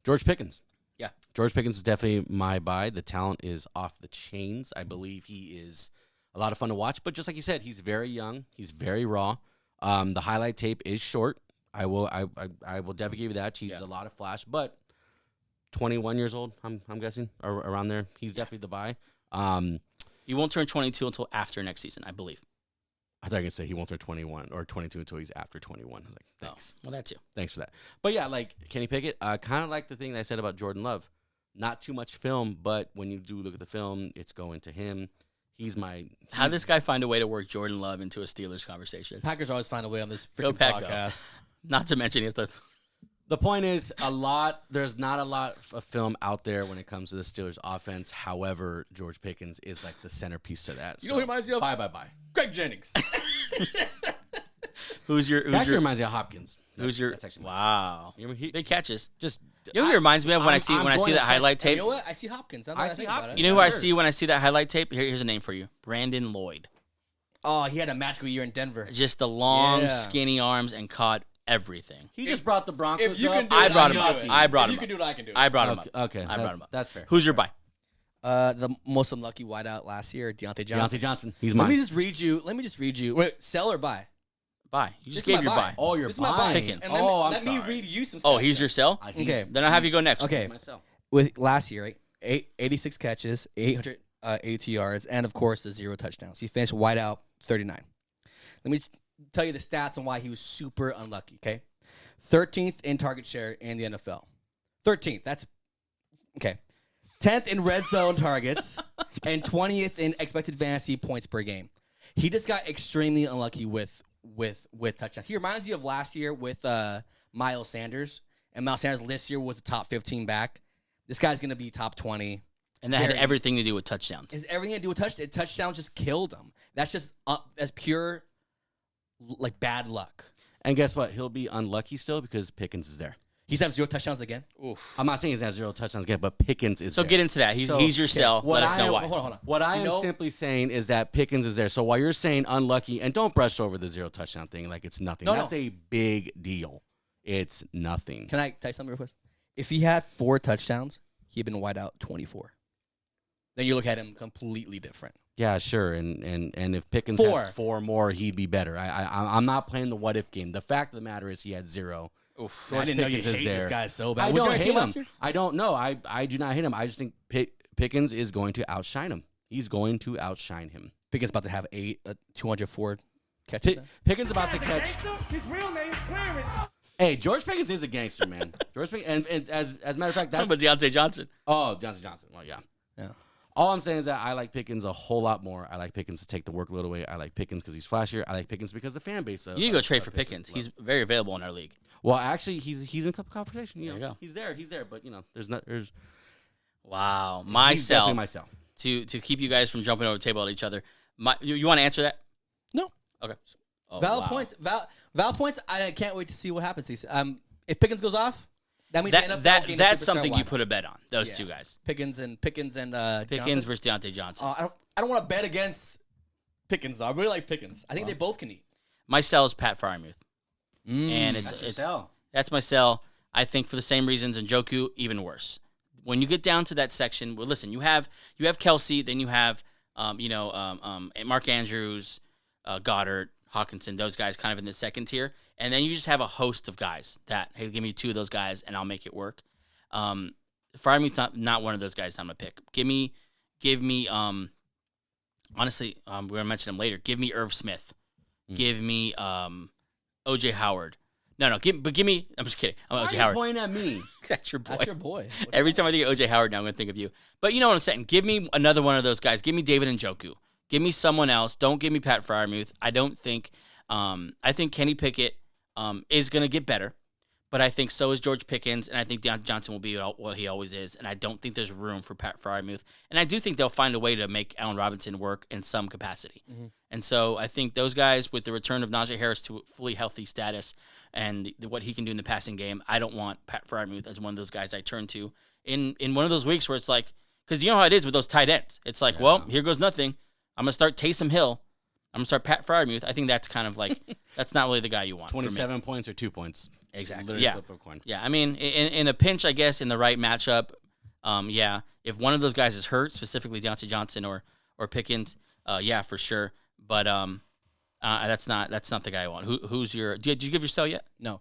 George Pickens. Yeah. George Pickens is definitely my buy. The talent is off the chains. I believe he is a lot of fun to watch. But just like you said, he's very young. He's very raw. The highlight tape is short. I will. I will definitely give you that. He's a lot of flash, but 21 years old. I'm guessing or around there. He's definitely the buy. He won't turn 22 until after next season, I believe. I thought I could say he won't turn 21 or 22 until he's after 21. I was like, thanks. Oh, well, that too. Thanks for that. But yeah, like Kenny Pickett, kind of like the thing that I said about Jordan Love. Not too much film, but when you do look at the film, it's going to him. How this guy find a way to work Jordan Love into a Steelers conversation? Packers always find a way on this Go freaking Pack, go. podcast. Not to mention The point is, there's not a lot of film out there when it comes to the Steelers offense. However, George Pickens is like the centerpiece to that. You know who reminds you of? Bye. Greg Jennings. Actually reminds me of Hopkins. That's actually wow. Big catches. Just You know who he reminds me of when I see that highlight tape? You know what? I see Hopkins. I see Hopkins. You know who I see when I see that highlight tape? Here's a name for you. Brandon Lloyd. Oh, he had a magical year in Denver. Just the long, skinny arms and caught everything. He just brought the Broncos If you up. can do I it, brought I him can up. do it. I brought If him you can do it, I can do it. I brought him up. Okay, I brought him up. That's fair. Who's your buy? The most unlucky wideout last year, Deontay Johnson. Deontay Johnson. He's Let mine. me just read you. Wait, sell or buy? Buy. You just This is gave my your buy. buy. Oh, your This is my buy. buy. Pickens. And I'm let me sorry. read you some Oh, stats. he's your sell? Okay. Then I'll have you go next. Okay. Myself. With last year, right? 86 catches, 882 yards, and of course the 0 touchdowns. He finished wideout 39. Let me tell you the stats on why he was super unlucky. Okay, 13th in target share in the NFL. 13th. That's okay. 10th in red zone targets and 20th in expected fantasy points per game. He just got extremely unlucky with touchdowns. He reminds you of last year with Miles Sanders. And Miles Sanders this year was a top 15 back. This guy's going to be top 20. And that had everything to do with touchdowns. It's everything to do with touchdowns. Touchdowns just killed him. That's just as pure like bad luck. And guess what? He'll be unlucky still because Pickens is there. He's had 0 touchdowns again. Oof. I'm not saying he's had 0 touchdowns again, but Pickens is So there. get into that. He's your sell. Let us know why. Hold on. What I am simply saying is that Pickens is there. So while you're saying unlucky, and don't brush over the 0 touchdown thing like it's nothing. That's a big deal. It's nothing. Can I tell you something real quick? If he had 4 touchdowns, he'd been wide out 24. Then you look at him completely different. Yeah, sure. And if Pickens 4. had 4 more, he'd be better. I'm not playing the what if game. The fact of the matter is he had 0. Oof. I didn't know you Pickens is hate this there. guy so bad. I Was don't your hate team him. last year? I don't know. I do not hate him. I just think Pickens is going to outshine him. He's going to outshine him. Pickens about to have 204 catches. Pickens about to catch. His real name is Clarence. Hey, George Pickens is a gangster, man. George Pickens, and as a matter of fact, that's Talking about Deontay Johnson. Johnson. Well, yeah. Yeah. All I'm saying is that I like Pickens a whole lot more. I like Pickens to take the workload away. I like Pickens because he's flashier. I like Pickens because the fan base. You need to go trade for Pickens. He's very available in our league. Well, actually, he's in conversation. There you go. He's there. But there's Wow. he's definitely my sell. To keep you guys from jumping over the table at each other. You want to answer that? No. Okay. Oh, Valid wow. points. Valid points. I can't wait to see what happens. If Pickens goes off, that means the NFL gained a That's superstar something you wideout. put a bet on. Those Yeah. two guys. Pickens and Pickens Johnson. versus Deontay Johnson. I don't want to bet against Pickens. Though. I really like Pickens. I think they both can eat. My sell is Pat Fryermuth. And That's your it's sell. that's my sell. I think for the same reasons, and Njoku even worse. When you get down to that section, well, listen, you have Kelsey, then you have Mark Andrews, Goddard, Hawkinson, those guys kind of in the second tier, and then you just have a host of guys that hey, give me 2 of those guys and I'll make it work. Fryermuth's not one of those guys I'm gonna pick. Give me. Honestly, we're gonna mention him later. Give me Irv Smith. Give me OJ Howard. No, give me. I'm just kidding. I'm Why OJ are Howard. you pointing at me? That's your boy. That's your boy. Every time I think of OJ Howard now, I'm going to think of you. But you know what I'm saying. Give me another one of those guys. Give me David Njoku. Give me someone else. Don't give me Pat Fryermuth. I don't think I think Kenny Pickett is going to get better. But I think so is George Pickens, and I think Deontay Johnson will be what he always is. And I don't think there's room for Pat Fryermuth. And I do think they'll find a way to make Allen Robinson work in some capacity. Mm-hmm. And so I think those guys, with the return of Najee Harris to fully healthy status and what he can do in the passing game, I don't want Pat Fryermuth as one of those guys I turn to in one of those weeks where it's like, because you know how it is with those tight ends. It's like, well, here goes nothing. I'm going to start Taysom Hill. I'm going to start Pat Fryermuth. I think that's kind of like, that's not really the guy you want. 27 points or 2 points. Exactly. Literally Yeah. flip a coin. Yeah. I mean, in a pinch, I guess, in the right matchup, if one of those guys is hurt, specifically Deontay Johnson or Pickens, yeah, for sure. But that's not the guy I want. Who's your? Did you give your sell yet? No.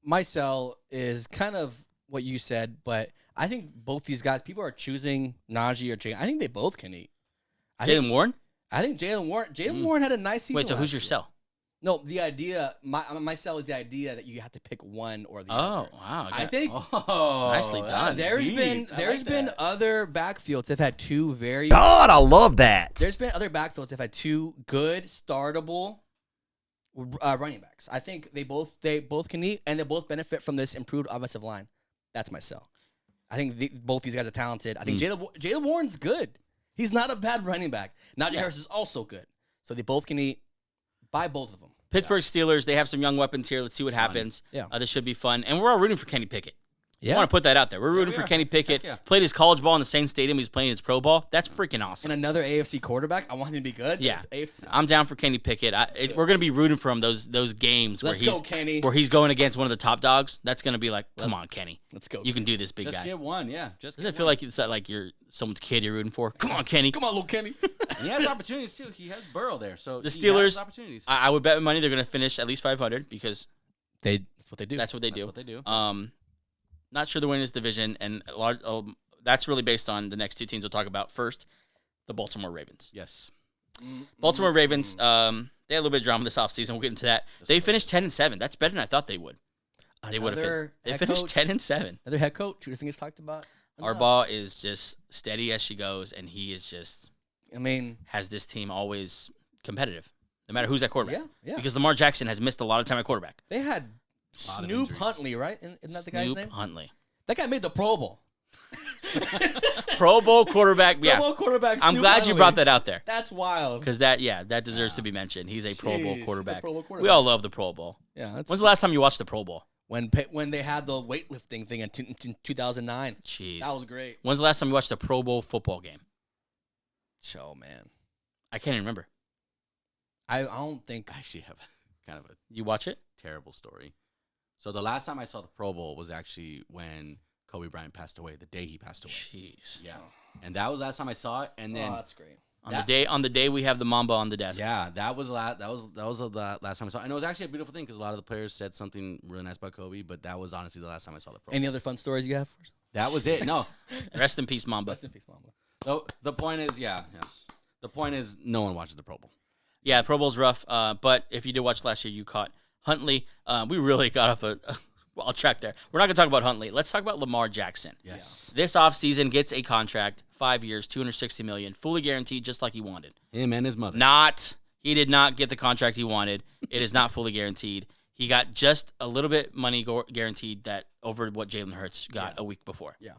my sell is kind of what you said, but I think both these guys, people are choosing Najee or Jay. I think they both can eat. Jalen Warren? I think Jalen Warren had a nice season. Wait, so who's last your year. sell? No, the idea, my sell is the idea that you have to pick one or the other. Oh, wow. I think Nicely done. there's been other backfields that have had two very God, I love that. There's been other backfields that have had two good startable running backs. I think they both can eat, and they both benefit from this improved offensive line. That's my sell. I think both these guys are talented. I think Jalen Warren's good. He's not a bad running back. Najee Harris is also good. So they both can eat. Buy both of them. Pittsburgh Steelers, they have some young weapons here. Let's see what happens. Yeah. This should be fun. And we're all rooting for Kenny Pickett. Yeah. I want to put that out there. We're rooting for Kenny Pickett. Played his college ball in the same stadium he's playing his pro ball. That's freaking awesome. And another AFC quarterback. I want him to be good. Yeah. AFC. I'm down for Kenny Pickett. We're going to be rooting for him those games Let's where go, Kenny. where he's going against one of the top dogs. That's going to be like, come on, Kenny. Let's go. You can do this, big Just guy. get one, yeah. Just Does it get feel one. like it's like you're someone's kid you're rooting for? Come on, Kenny. Come on, little Kenny. And he has opportunities too. He has Burrow there, so The he Steelers, has opportunities. I would bet my money they're going to finish at least 500 because That's what they do. that's what they That's do. what they do. Not sure they're winning this division, and that's really based on the next two teams we'll talk about. First, the Baltimore Ravens. Yes. Baltimore Ravens, they had a little bit of drama this offseason. We'll get into that. They finished 10-7. That's better than I thought they would. They would have. They finished 10-7. Another head coach who doesn't get talked about. Harbaugh is just steady as she goes, and he is just I mean, has this team always competitive, no matter who's at quarterback. Yeah. Because Lamar Jackson has missed a lot of time at quarterback. they had Lot of Snoop injuries. Huntley, right? Isn't that the guy's Snoop name? Huntley, That guy made the Pro Bowl. Pro Bowl quarterback. Pro Yeah, Bowl quarterback. I'm Snoop glad Huntley. you brought that out there. That's wild. Because that deserves to be mentioned. He's a Pro Jeez, Bowl he's a quarterback. Pro Bowl We quarterback. all love the Pro Bowl. Yeah. That's When's the last time you watched the Pro Bowl? when they had the weightlifting thing in 2009. Jeez. That was great. When's the last time you watched a Pro Bowl football game? Oh man, I can't even remember. I don't think. I actually have kind of a You watch it? terrible story. So the last time I saw the Pro Bowl was actually when Kobe Bryant passed away. The day he passed away. Jeez. Yeah, and that was the last time I saw it. And then That's great. On the day we have the Mamba on the desk. yeah, that was the last time I saw it. And it was actually a beautiful thing because a lot of the players said something really nice about Kobe. But that was honestly the last time I saw the Pro Bowl. Any other fun stories you have for us? That was it. No, Rest in peace, Mamba. Rest in peace, Mama. the point is, yeah. The point is, no one watches the Pro Bowl. Yeah, Pro Bowl's rough. But if you did watch last year, you caught Huntley. We really got off I'll track there. We're not going to talk about Huntley. Let's talk about Lamar Jackson. Yes, This offseason gets a contract, 5 years, $260 million, fully guaranteed, just like he wanted. him and his mother. He did not get the contract he wanted. It is not fully guaranteed. He got just a little bit money guaranteed that over what Jalen Hurts got a week before. Yeah.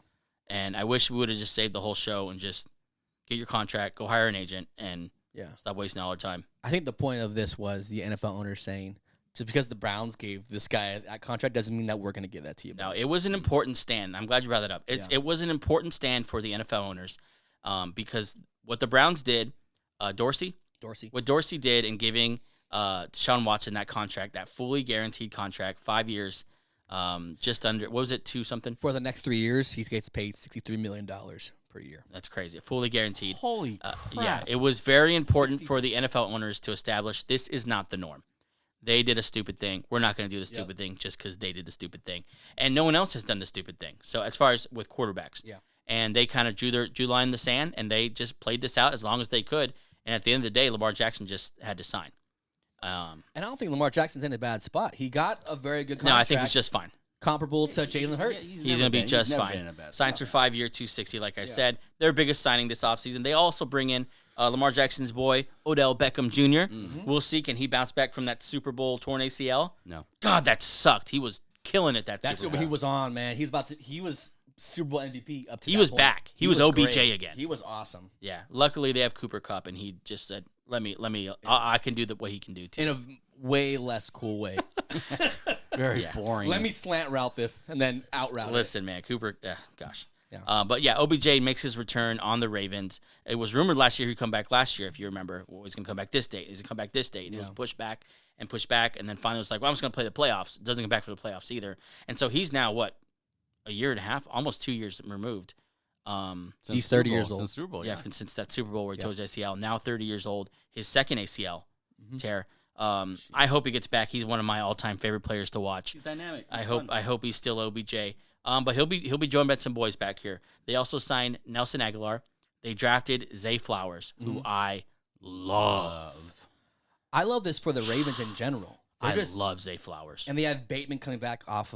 And I wish we would have just saved the whole show and just get your contract, go hire an agent, and Yeah. stop wasting all our time. I think the point of this was the NFL owners saying, just because the Browns gave this guy that contract doesn't mean that we're going to give that to you. Now, it was an important stand. I'm glad you brought that up. Yeah. It was an important stand for the NFL owners because what the Browns did, Dorsey. what Dorsey did in giving Deshaun Watson that contract, that fully guaranteed contract, 5 years, just under, what was it, 2 something? For the next 3 years, he gets paid $63 million per year. That's crazy. Fully guaranteed. Holy crap! Yeah, it was very important for the NFL owners to establish this is not the norm. They did a stupid thing. We're not going to do the stupid thing just because they did the stupid thing. And no one else has done the stupid thing. So as far as with quarterbacks. Yeah. And they kind of drew line in the sand, and they just played this out as long as they could. And at the end of the day, Lamar Jackson just had to sign. And I don't think Lamar Jackson's in a bad spot. He got a very good contract. No, I think he's just fine. comparable to Jalen Hurts. He's going to be just fine. Signs for 5 year, 260, like I said. Their biggest signing this offseason. They also bring in Lamar Jackson's boy, Odell Beckham Jr. We'll see, can he bounce back from that Super Bowl torn ACL? No. God, that sucked. He was killing it that That's Super what Bowl. he was on, man. He was Super Bowl MVP up to He that was point. back. He was OBJ great. again. He was awesome. Yeah. Luckily, they have Cooper Kupp, and he just said, let me, I can do what he can do, too. In a way less cool way. Very boring. Let me slant route this and then out route Listen, man, Cooper, gosh. Yeah. But yeah, OBJ makes his return on the Ravens. It was rumored last year he'd come back last year, if you remember. Well, he's going to come back this date. He's going to come back this date. And he was pushed back, and then finally was like, well, I'm just going to play the playoffs. Doesn't come back for the playoffs either. And so he's now, what, a year and a half? Almost 2 years removed. He's 30 years old. Since Super Bowl, Yeah, since that Super Bowl where he tore his ACL. Now 30 years old. His second ACL tear. I hope he gets back. He's one of my all-time favorite players to watch. He's dynamic. I hope he's still OBJ. But he'll be joined by some boys back here. They also signed Nelson Aguilar. They drafted Zay Flowers, who I love. I love this for the Ravens in general. I love Zay Flowers. And they have Bateman coming back off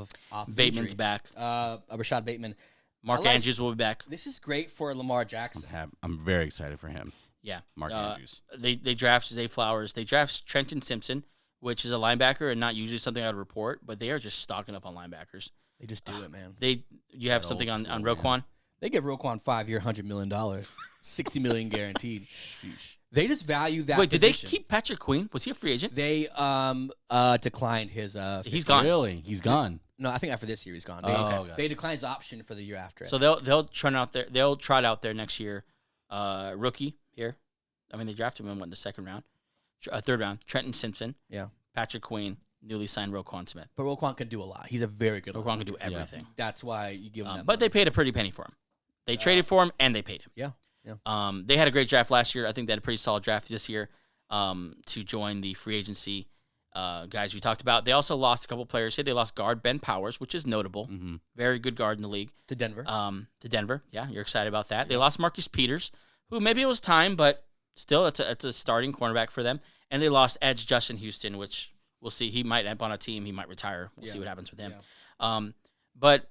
Bateman's injury. back. Rashad Bateman. Mark Andrews will be back. This is great for Lamar Jackson. I'm very excited for him. Yeah. Mark Andrews. They draft Zay Flowers. They draft Trenton Simpson, which is a linebacker and not usually something I would report, but they are just stocking up on linebackers. They just do it, man. You have something on Roquan? They give Roquan 5-year, $100 million, $60 million guaranteed. They just value that. Wait, did position. they keep Patrick Queen? Was he a free agent? They declined his. He's gone. Really? He's gone. No, I think after this year he's gone. Okay. They declined his option for the year after. So they'll try it out there next year. Rookie here. I mean, they drafted him in the second round, third round. Trenton Simpson. Yeah. Patrick Queen, newly signed Roquan Smith. But Roquan can do a lot. He's a very good. Roquan can do everything. That's why you give him. That But money. they paid a pretty penny for him. They traded for him and they paid him. Yeah. They had a great draft last year. I think they had a pretty solid draft this year to join the free agency guys we talked about. They also lost a couple players here. They lost guard Ben Powers, which is notable. Mm-hmm. Very good guard in the league. To Denver. Yeah, you're excited about that. They lost Marcus Peters, who maybe it was time, but still, it's a starting cornerback for them. And they lost edge Justin Houston, which we'll see. He might end up on a team. He might retire. We'll see what happens with him. Yeah. But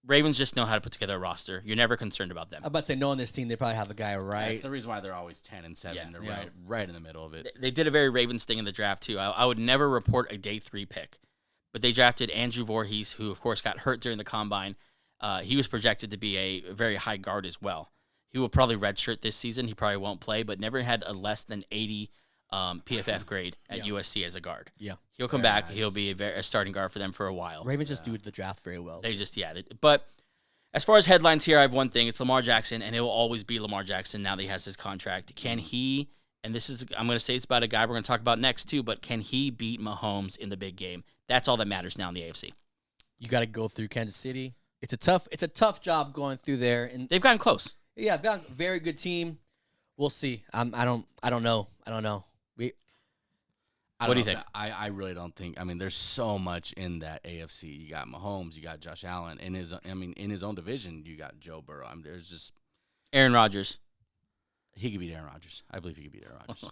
Ravens just know how to put together a roster. You're never concerned about them. I'm about to say, knowing this team, they probably have the guy right. That's the reason why they're always 10-7. Yeah. They're right in the middle of it. They did a very Ravens thing in the draft, too. I would never report a day 3 pick. But they drafted Andrew Voorhees, who, of course, got hurt during the combine. He was projected to be a very high guard as well. He will probably redshirt this season. He probably won't play, but never had a less than 80 PFF grade at USC as a guard. Yeah. He'll come back. Nice. He'll be a starting guard for them for a while. Ravens just do the draft very well. But as far as headlines here, I have one thing. It's Lamar Jackson, and it will always be Lamar Jackson now that he has his contract. Can he, and this is, I'm going to say it's about a guy we're going to talk about next too, but can he beat Mahomes in the big game? That's all that matters now in the AFC. You got to go through Kansas City. It's a tough job going through there. And they've gotten close. Yeah, I've got a very good team. We'll see. I don't know. What do you think? I really don't think. I mean, there's so much in that AFC. You got Mahomes, you got Josh Allen. In his own division, you got Joe Burrow. I mean, there's just Aaron Rodgers. He could beat Aaron Rodgers. I believe he could beat Aaron Rodgers.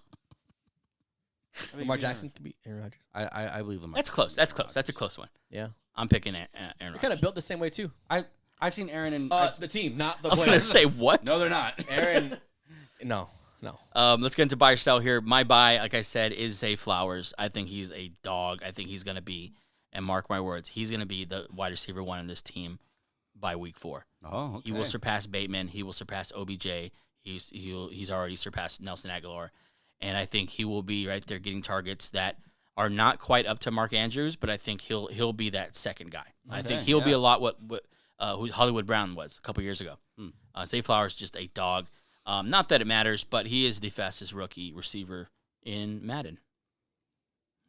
Lamar Jackson could beat Aaron Rodgers. I believe Lamar. That's close. That's close. That's a close one. Yeah, I'm picking Aaron Rodgers. They're kind of built the same way too. I've seen Aaron and the team, not the. I was going to say what? No, they're not. Aaron. No. Let's get into buy or sell here. My buy, like I said, is Zay Flowers. I think he's a dog. I think he's going to be, and mark my words, he's going to be the wide receiver 1 in this team by week 4. Oh, okay. He will surpass Bateman. He will surpass OBJ. He's already surpassed Nelson Aguilar, and I think he will be right there getting targets that are not quite up to Mark Andrews, but I think he'll be that second guy. Okay, I think he'll be a lot what who Hollywood Brown was a couple years ago. Zay Flowers just a dog. Not that it matters, but he is the fastest rookie receiver in Madden.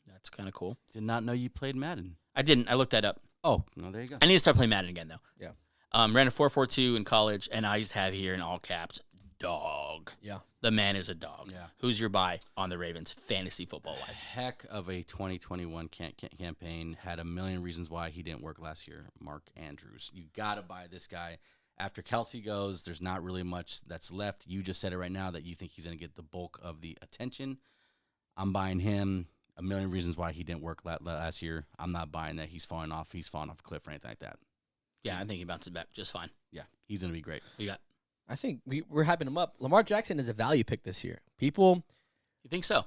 That's kind of cool. Did not know you played Madden. I didn't. I looked that up. Oh, no, there you go. I need to start playing Madden again, though. Yeah. Ran a 4.42 in college, and I just have here in all caps, dog. Yeah. The man is a dog. Yeah. Who's your buy on the Ravens, fantasy football-wise? Heck of a 2021 campaign. Had a million reasons why he didn't work last year. Mark Andrews. You got to buy this guy. After Kelsey goes, there's not really much that's left. You just said it right now that you think he's going to get the bulk of the attention. I'm buying him. A million reasons why he didn't work last year. I'm not buying that he's falling off a cliff or anything like that. Yeah, I think he bounces back just fine. Yeah, he's going to be great. You got? I think we're hyping him up. Lamar Jackson is a value pick this year. You think so?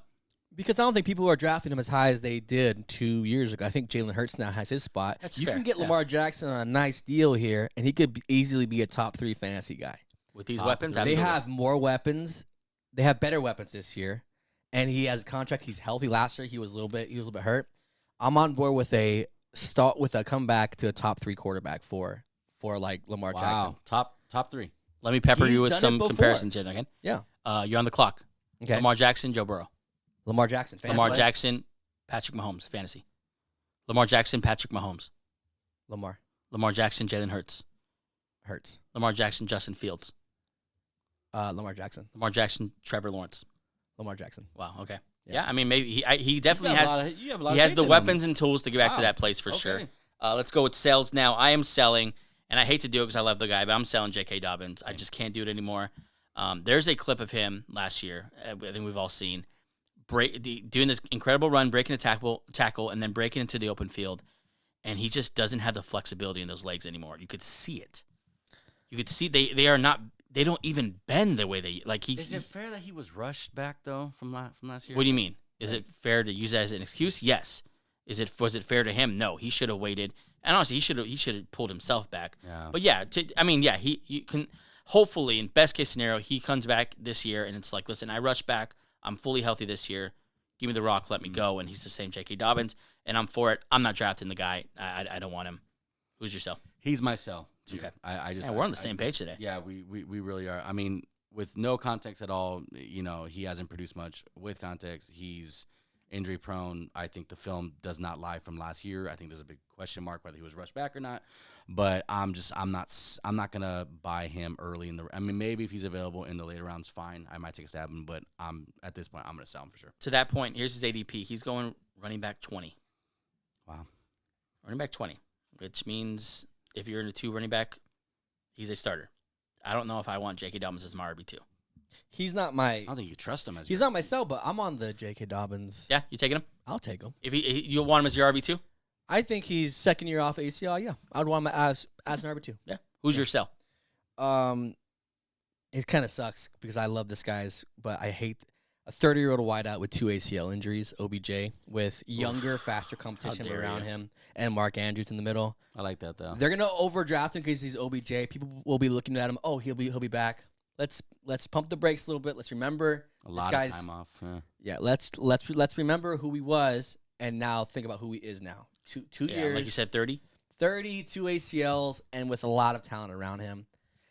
Because I don't think people are drafting him as high as they did 2 years ago. I think Jalen Hurts now has his spot. That's you fair. can get Yeah. Lamar Jackson on a nice deal here, and he could easily be a top 3 fantasy guy. With these weapons? They Absolutely. have more weapons. They have better weapons this year, and he has a contract. He's healthy. Last year he was a little bit hurt. I'm on board with a comeback to a top 3 quarterback for like Lamar Jackson. Top 3. Let me pepper He's you with done it some before. comparisons here, okay? Yeah. You're on the clock. Okay. Lamar Jackson, Joe Burrow. Lamar Jackson. Lamar fantasy. Jackson, Patrick Mahomes, fantasy. Lamar Jackson, Patrick Mahomes. Lamar Lamar Jackson, Jalen Hurts. Hurts. Lamar Jackson, Justin Fields. Lamar Jackson. Lamar Jackson, Trevor Lawrence. Lamar Jackson. Wow, okay. Yeah, I mean, maybe he definitely You have a has. lot of- you have a lot He of has faith the in him. weapons and tools to get back to Wow. that place for sure. Okay. Let's go with sales now. I am selling, and I hate to do it because I love the guy, but I'm selling J.K. Dobbins. I just can't do it anymore. There's a clip of him last year. I think we've all seen doing this incredible run, breaking a tackle, and then breaking into the open field, and he just doesn't have the flexibility in those legs anymore. You could see it. You could see they are not. They don't even bend the way they like. Is it fair that he was rushed back though from last year? What do you mean? Is it fair to use that as an excuse? Yes. Was it fair to him? No. He should have waited. And honestly, he should have pulled himself back. Yeah. But yeah, you can hopefully in best case scenario he comes back this year and it's like, listen, I rushed back. I'm fully healthy this year. Give me the rock, let me go. And he's the same J.K. Dobbins, and I'm for it. I'm not drafting the guy. I don't want him. Who's your sell? He's my sell. Too. Okay. We're we're on the same page today. Yeah, we really are. I mean, with no context at all, he hasn't produced much. With context, he's injury prone. I think the film does not lie from last year. I think there's a big question mark whether he was rushed back or not. But I'm not gonna buy him early in the. I mean, maybe if he's available in the later rounds, fine. I might take a stab at him, but at this point, I'm gonna sell him for sure. To that point, here's his ADP. He's going running back 20. Wow. Running back 20, which means if you're in a 2 running back, he's a starter. I don't know if I want J.K. Dobbins as my RB2. He's not my. I don't think you trust him as. He's not my sell, but I'm on the J.K. Dobbins. Yeah, you taking him? I'll take him. If you want him as your RB2? I think he's second year off ACL. Yeah, I'd want him as an RB2. Yeah. Who's your sell? It kind of sucks because I love this guy's, but I hate a 30-year-old wideout with 2 ACL injuries, OBJ, with younger, faster competition dare around you. him, and Mark Andrews in the middle. I like that though. They're gonna overdraft him because he's OBJ. People will be looking at him. Oh, he'll be back. Let's pump the brakes a little bit. Let's remember A lot this guy's. of time off. Yeah, let's remember who he was, and now think about who he is now. Two Yeah, years, like you said, 30. 32 ACLs, and with a lot of talent around him.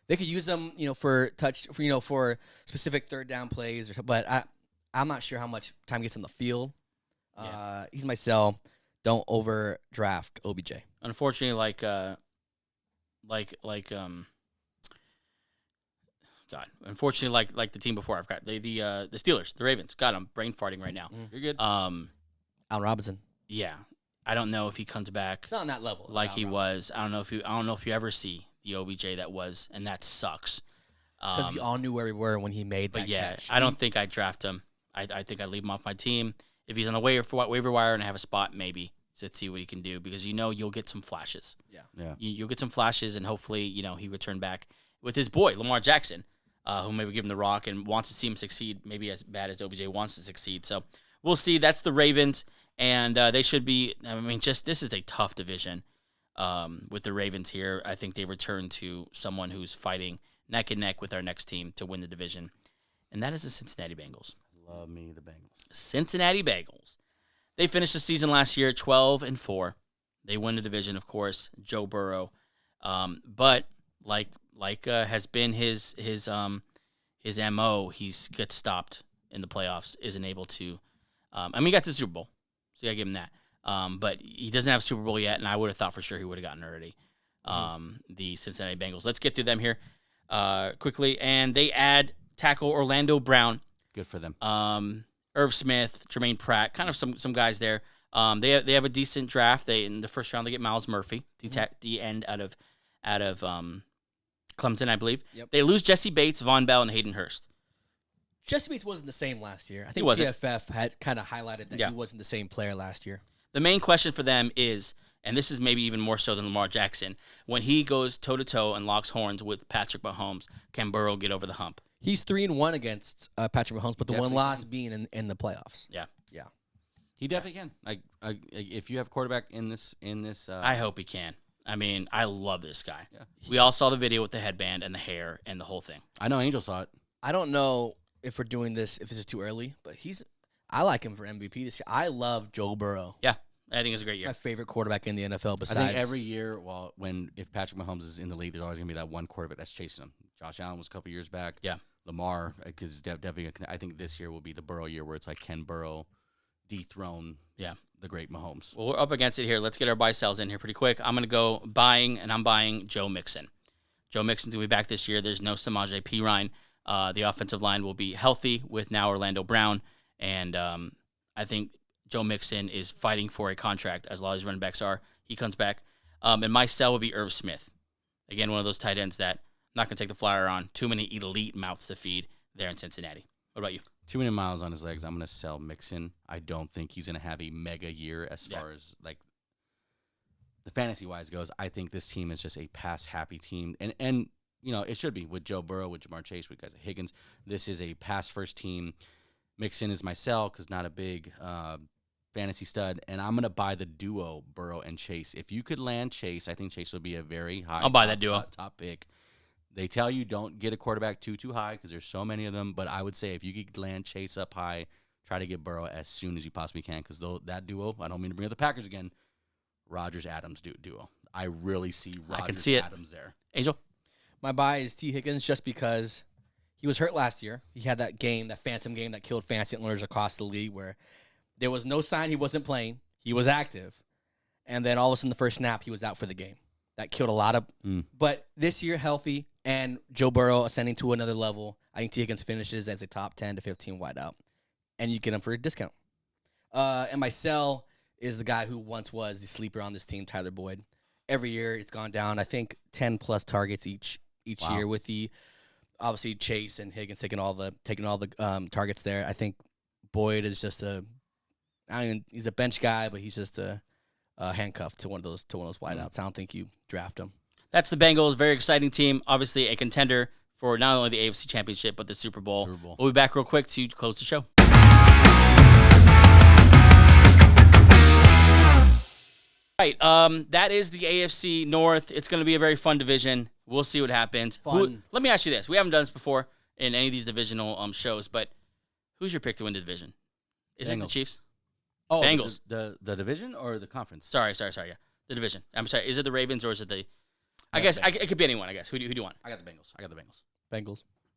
They could use him, for specific third down plays, but I'm not sure how much time he gets on the field. Yeah. He's my sell. Don't overdraft OBJ. Unfortunately, unfortunately, like the team before, I've got the Steelers, the Ravens. God, I'm brain farting right now. You're good. Allen Robinson. Yeah, I don't know if he comes back It's not on that level. like he was. I don't know if you ever see the OBJ that was, and that sucks. Because we all knew where we were when he made that But yeah, catch. I don't think I'd draft him. I think I'd leave him off my team. If he's on the waiver wire and I have a spot, maybe to see what he can do, because you'll get some flashes. Yeah. You'll get some flashes, and hopefully he return back with his boy Lamar Jackson, who maybe give him the rock and wants to see him succeed, maybe as bad as OBJ wants to succeed. So we'll see. That's the Ravens, and they should be. I mean, this is a tough division with the Ravens here. I think they return to someone who's fighting neck and neck with our next team to win the division, and that is the Cincinnati Bengals. Love me the Bengals. Cincinnati Bengals. They finished the season last year 12-4. They win the division, of course. Joe Burrow, but like has been his MO, he's gets stopped in the playoffs. Isn't able to. He got to the Super Bowl, so you gotta give him that. But he doesn't have a Super Bowl yet, and I would have thought for sure he would have gotten it already. The Cincinnati Bengals. Let's get through them here quickly, and they add tackle Orlando Brown. Good for them. Irv Smith, Jermaine Pratt, kind of some guys there. They have a decent draft. In the first round they get Miles Murphy, the end out of Clemson, I believe. Yep. They lose Jesse Bates, Von Bell, and Hayden Hurst. Jesse Bates wasn't the same last year. I think wasn't. PFF had kind of highlighted that Yeah. he wasn't the same player last year. The main question for them is, and this is maybe even more so than Lamar Jackson, when he goes toe-to-toe and locks horns with Patrick Mahomes, can Burrow get over the hump? He's 3-1 against Patrick Mahomes, but the one Definitely loss being in the playoffs. Yeah. He definitely can. Like if you have quarterback in this. I hope he can. I mean, I love this guy. Yeah. We all saw the video with the headband and the hair and the whole thing. I know Angel saw it. I don't know if we're doing this, if this is too early, but I like him for MVP this year. I love Joe Burrow. Yeah, I think it's a great year. My favorite quarterback in the NFL besides. I think every year, if Patrick Mahomes is in the league, there's always gonna be that one quarterback that's chasing him. Josh Allen was a couple years back. Yeah. Lamar, because definitely, I think this year will be the Burrow year where it's like, can Burrow dethrone the great Mahomes? Well, we're up against it here. Let's get our buy sells in here pretty quick. I'm going to go buying, and I'm buying Joe Mixon. Joe Mixon's going to be back this year. There's no Samaje Perine. The offensive line will be healthy with now Orlando Brown, and I think Joe Mixon is fighting for a contract, as a lot of these running backs are. He comes back. And my sell would be Irv Smith. Again, one of those tight ends that I'm not going to take the flyer on. Too many elite mouths to feed there in Cincinnati. What about you? Too many miles on his legs. I'm going to sell Mixon. I don't think he's going to have a mega year as far as like the fantasy-wise goes. I think this team is just a pass-happy team. And you know, it should be with Joe Burrow, with Jamar Chase, with guys like Higgins. This is a pass-first team. Mixon is my sell because not a big fantasy stud. And I'm going to buy the duo, Burrow and Chase. If you could land Chase, I think Chase would be a very high I'll buy that duo. Top pick. They tell you don't get a quarterback too high because there's so many of them. But I would say if you could land Chase up high, try to get Burrow as soon as you possibly can because that duo, I don't mean to bring up the Packers again, Rodgers-Adams duo. I really see Rodgers-Adams there. Angel? My buy is T. Higgins just because he was hurt last year. He had that phantom game that killed fantasy owners across the league where there was no sign he wasn't playing. He was active. And then all of a sudden the first snap, he was out for the game. That killed a lot of But this year, healthy, and Joe Burrow ascending to another level, I think T. Higgins finishes as a top 10 to 15 wideout. And you get him for a discount. And my sell is the guy who once was the sleeper on this team, Tyler Boyd. Every year it's gone down, I think, 10-plus targets each year with the obviously Chase and Higgins taking all the targets there. I think Boyd is just he's a bench guy, but he's just a handcuff to one of those wideouts. I don't think you draft him. That's the Bengals. Very exciting team. Obviously a contender for not only the AFC Championship, but the Super Bowl. We'll be back real quick to close the show. Right, that is the AFC North. It's going to be a very fun division. We'll see what happens. Let me ask you this. We haven't done this before in any of these divisional shows, but who's your pick to win the division? Is it the Chiefs? Oh, Bengals. The division or the conference? Sorry, yeah. The division. I'm sorry. Is it the Ravens or is it the I guess it could be anyone, I guess. Who do you want? I got the Bengals.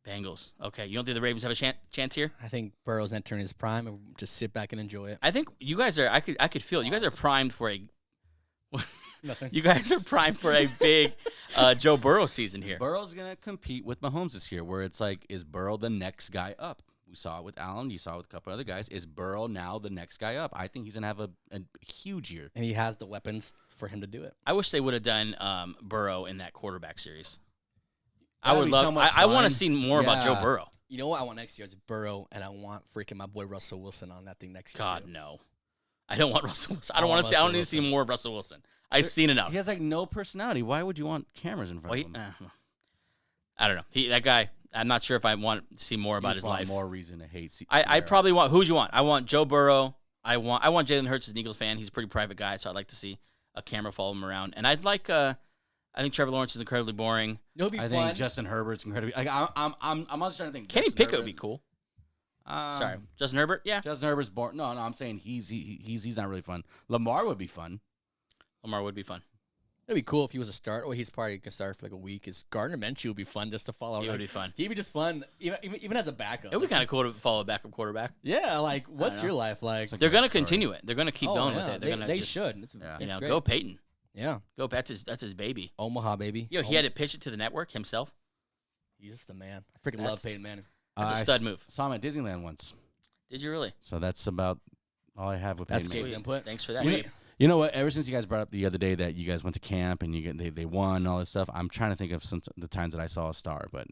Bengals. Okay. You don't think the Ravens have a chance here? I think Burrow's entering his prime and just sit back and enjoy it. I think you guys are I could feel it. You guys are primed for a Nothing. You guys are primed for a big Joe Burrow season here. Burrow's going to compete with Mahomes this year, where it's like, is Burrow the next guy up? We saw it with Allen. You saw it with a couple other guys. Is Burrow now the next guy up? I think he's going to have a huge year. And he has the weapons for him to do it. I wish they would have done Burrow in that quarterback series. That'd I would be love. so much I want to fun. see more about Joe Burrow. You know what I want next year is Burrow, and I want freaking my boy Russell Wilson on that thing next year. God, too. no. I don't want Russell Wilson. I don't want to see. I don't need to see more of Russell Wilson. I've seen enough. He has like no personality. Why would you want cameras in front of him? I don't know. That guy. I'm not sure if I want to see more about his life. More reason to hate. I probably want. Who'd you want? I want Joe Burrow. I want Jalen Hurts as an Eagles fan. He's a pretty private guy, so I'd like to see a camera follow him around. And I'd like. I think Trevor Lawrence is incredibly boring. It'll be I fun. think Justin Herbert's incredibly. Like, I'm also trying to think. Kenny Justin Pickett Herbert, would be cool. Um, Sorry, Justin Herbert. Yeah, Justin Herbert's boring. No, I'm saying he's not really fun. Lamar would be fun. Lamar would be fun. It'd be cool if he was a start. Or he's probably gonna start for like a week. Is Gardner Minshew would be fun just to follow. He would be fun. He'd be just fun, even as a backup. It would be kind of cool to follow a backup quarterback. Yeah, like what's your life like? They're gonna continue it. They're gonna keep going yeah, with it. They're gonna. They just, should. Go Peyton. Yeah, Go. That's his baby. Omaha baby. Yo, he had to pitch it to the network himself. He's just the man. I freaking love Peyton Manning. That's a stud move. Saw him at Disneyland once. Did you really? So that's about all I have with That's Peyton Gabe's Manning. input. Thanks for that. Sweet. You know what? Ever since you guys brought up the other day that you guys went to camp and they won and all this stuff, I'm trying to think of the times that I saw a star, but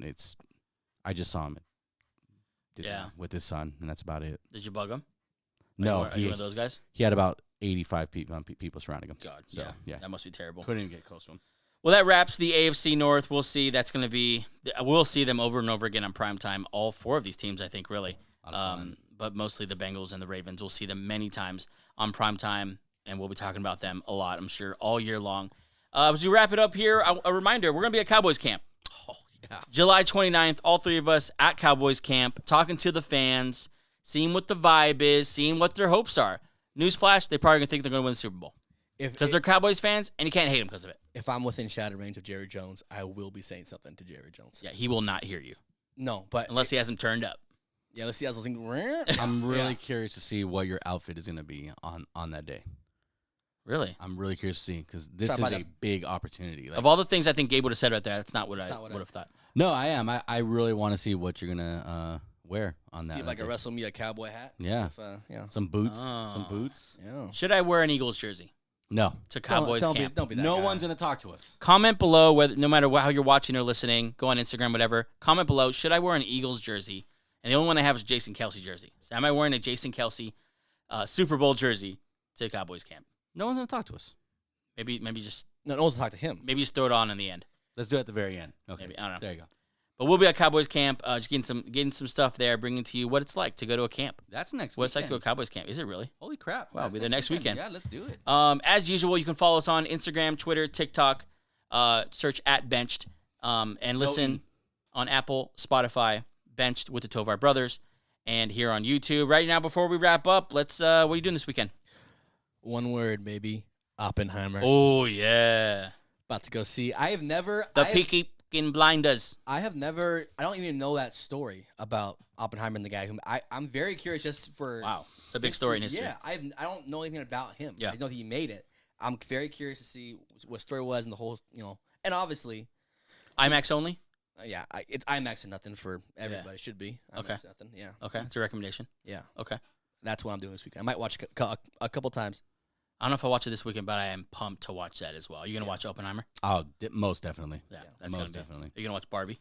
I just saw him at Disneyland with his son, and that's about it. Did you bug him? No, Are you one of those guys? He had about 85 people surrounding him. God, So, yeah. That must be terrible. Couldn't even get close to him. Well, that wraps the AFC North. We'll see. That's going to be. We'll see them over and over again on primetime. All four of these teams, I think, really. But mostly the Bengals and the Ravens. We'll see them many times on primetime, and we'll be talking about them a lot, I'm sure, all year long. As we wrap it up here, a reminder, we're going to be at Cowboys camp. Oh, yeah. July 29th, all three of us at Cowboys camp, talking to the fans, seeing what the vibe is, seeing what their hopes are. Newsflash, they probably going to think they're going to win the Super Bowl. Because they're Cowboys fans, and you can't hate them because of it. If I'm within shadow range of Jerry Jones, I will be saying something to Jerry Jones. Yeah, he will not hear you. No, but unless he hasn't turned up. Yeah, let's see. I was thinking. I'm really curious to see what your outfit is going to be on that day. Really? I'm really curious to see because this is a big opportunity. Of all the things I think Gabe would have said right there, that's not what I would have thought. No, I am. I really want to see what you're gonna Where on that? See if I can day? wrestle me a cowboy hat. Yeah. If, yeah. Some boots. Oh. Some boots. Yeah. Should I wear an Eagles jersey No. to Cowboys don't camp? Don't be that No guy. one's gonna talk to us. Comment below whether, no matter how you're watching or listening, go on Instagram, whatever. Comment below. Should I wear an Eagles jersey? And the only one I have is Jason Kelsey jersey. So am I wearing a Jason Kelsey Super Bowl jersey to Cowboys camp? No one's gonna talk to us. Maybe just No one's talk to him. maybe just throw it on in the end. Let's do it at the very end. Okay. Maybe, I don't know. There you go. But we'll be at Cowboys camp, just getting some stuff there, bringing to you what it's like to go to a camp. That's next What it's like to go weekend. to a Cowboys camp. Is it really? Holy crap. Wow, That's it'll be there next weekend. Yeah, let's do it. As usual, you can follow us on Instagram, Twitter, TikTok. Search @Benched, and listen on Apple, Spotify. Benched with the Tovar Brothers, and here on YouTube. Right now, before we wrap up, let's. What are you doing this weekend? One word, maybe. Oppenheimer. Oh yeah, About to go see. I have never. the I have- Peaky Blinders. I have never. I don't even know that story about Oppenheimer and the guy who. I'm very curious just for. Wow, it's a big story in history. Yeah, I don't know anything about him. Yeah. I know he made it. I'm very curious to see what story was and the whole. And obviously, IMAX only. yeah, it's IMAX or nothing for everybody. It should be IMAX Okay. or nothing. Yeah, Okay, it's a recommendation. yeah. Okay, That's what I'm doing this weekend. I might watch a couple times. I don't know if I watch it this weekend, but I am pumped to watch that as well. You gonna watch Oppenheimer? Oh, most definitely. Yeah, that's most gonna be. definitely. Are you gonna watch Barbie?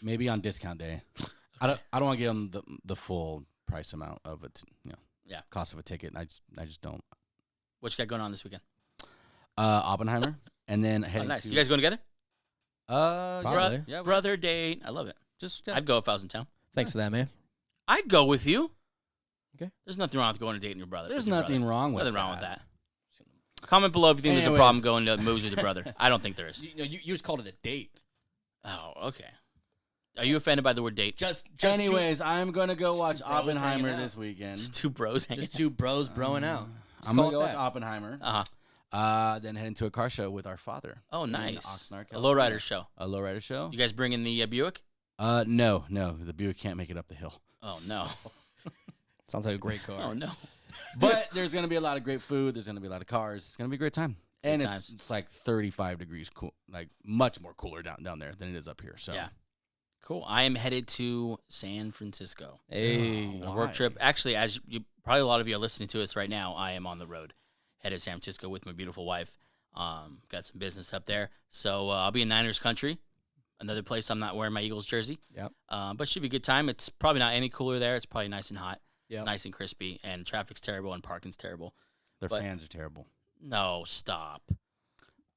Maybe on discount day. I don't want to give them the full price amount of it. Yeah. Cost of a ticket. I just don't. What you got going on this weekend? Oppenheimer, and then Oh, heading nice. to. You guys going together? Probably. Yeah, Brother date. I love it. just I'd go if I was in town. Thanks for that, man. I'd go with you. Okay. There's nothing wrong with going to date your brother. There's with your nothing brother. wrong with Nothing wrong with that. that. Comment below if you think there's a Anyways. problem going to movies with your brother. I don't think there is. You just called it a date. Oh, okay. Are you offended by the word date? Just Anyways, I'm gonna go watch two bros Oppenheimer hanging out. this weekend. Just two bros hanging just two bros broing out. I'm gonna call it go watch that. Oppenheimer. Uh-huh. Then head into a car show with our father. Oh, in nice. Oxnard, A lowrider California. show. A lowrider show. You guys bringing the Buick? No, the Buick can't make it up the hill. Oh, no. Sounds like a great car. Oh, no. But there's gonna be a lot of great food. There's gonna be a lot of cars. It's gonna be a great time. And times. it's like 35 degrees cool, like much more cooler down there than it is up here. So Yeah. Cool. I am headed to San Francisco. Hey. On a work Why? trip. Actually, as you probably a lot of you are listening to us right now, I am on the road, headed to San Francisco with my beautiful wife. Got some business up there, so I'll be in Niners country, another place I'm not wearing my Eagles jersey. Yep. But should be a good time. It's probably not any cooler there. It's probably nice and hot, Yep. nice and crispy, and traffic's terrible and parking's terrible. their But- fans are terrible. No, stop.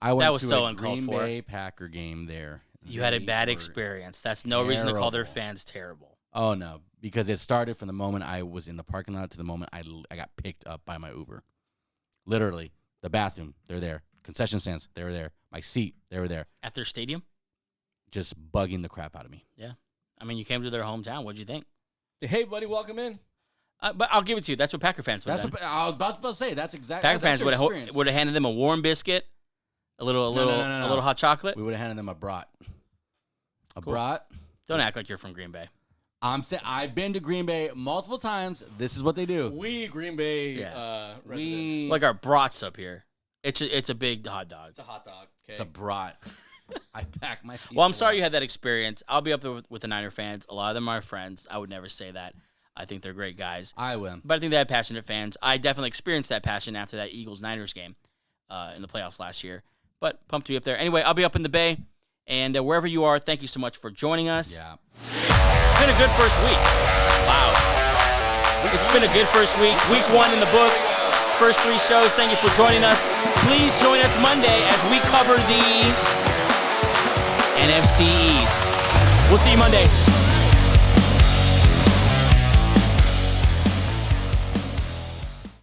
I went was to so a uncalled Green for. Bay Packer game there. You had a They bad were- experience. That's no reason to call their terrible. fans terrible. Oh no, because it started from the moment I was in the parking lot to the moment I got picked up by my Uber. Literally, the bathroom, they're there. Concession stands, they were there. My seat, they were there. At their stadium? Just bugging the crap out of me. I mean, you came to their hometown. What'd you think? Hey, buddy, welcome in. But I'll give it to you. That's what Packer fans would That's have what done. I was about to say. That's exactly. Packer fans would have handed them a warm biscuit, a little hot chocolate. We would have handed them a brat. A Cool. brat. Don't act like you're from Green Bay. I'm saying I've been to Green Bay multiple times. This is what they do. We Green Bay Yeah. residents. Like our brats up here. It's a big hot dog. It's a hot dog. Okay. It's a brat. I pack my. Well, I'm sorry you had that experience. I'll be up there with the Niner fans. A lot of them are friends. I would never say that. I think they're great guys. I will. But I think they have passionate fans. I definitely experienced that passion after that Eagles-Niners game in the playoffs last year. But pumped to be up there. Anyway, I'll be up in the Bay. And wherever you are, thank you so much for joining us. Yeah. It's been a good first week. Wow. It's been a good first week. Week 1 in the books. First 3 shows. Thank you for joining us. Please join us Monday as we cover the NFC East. We'll see you Monday.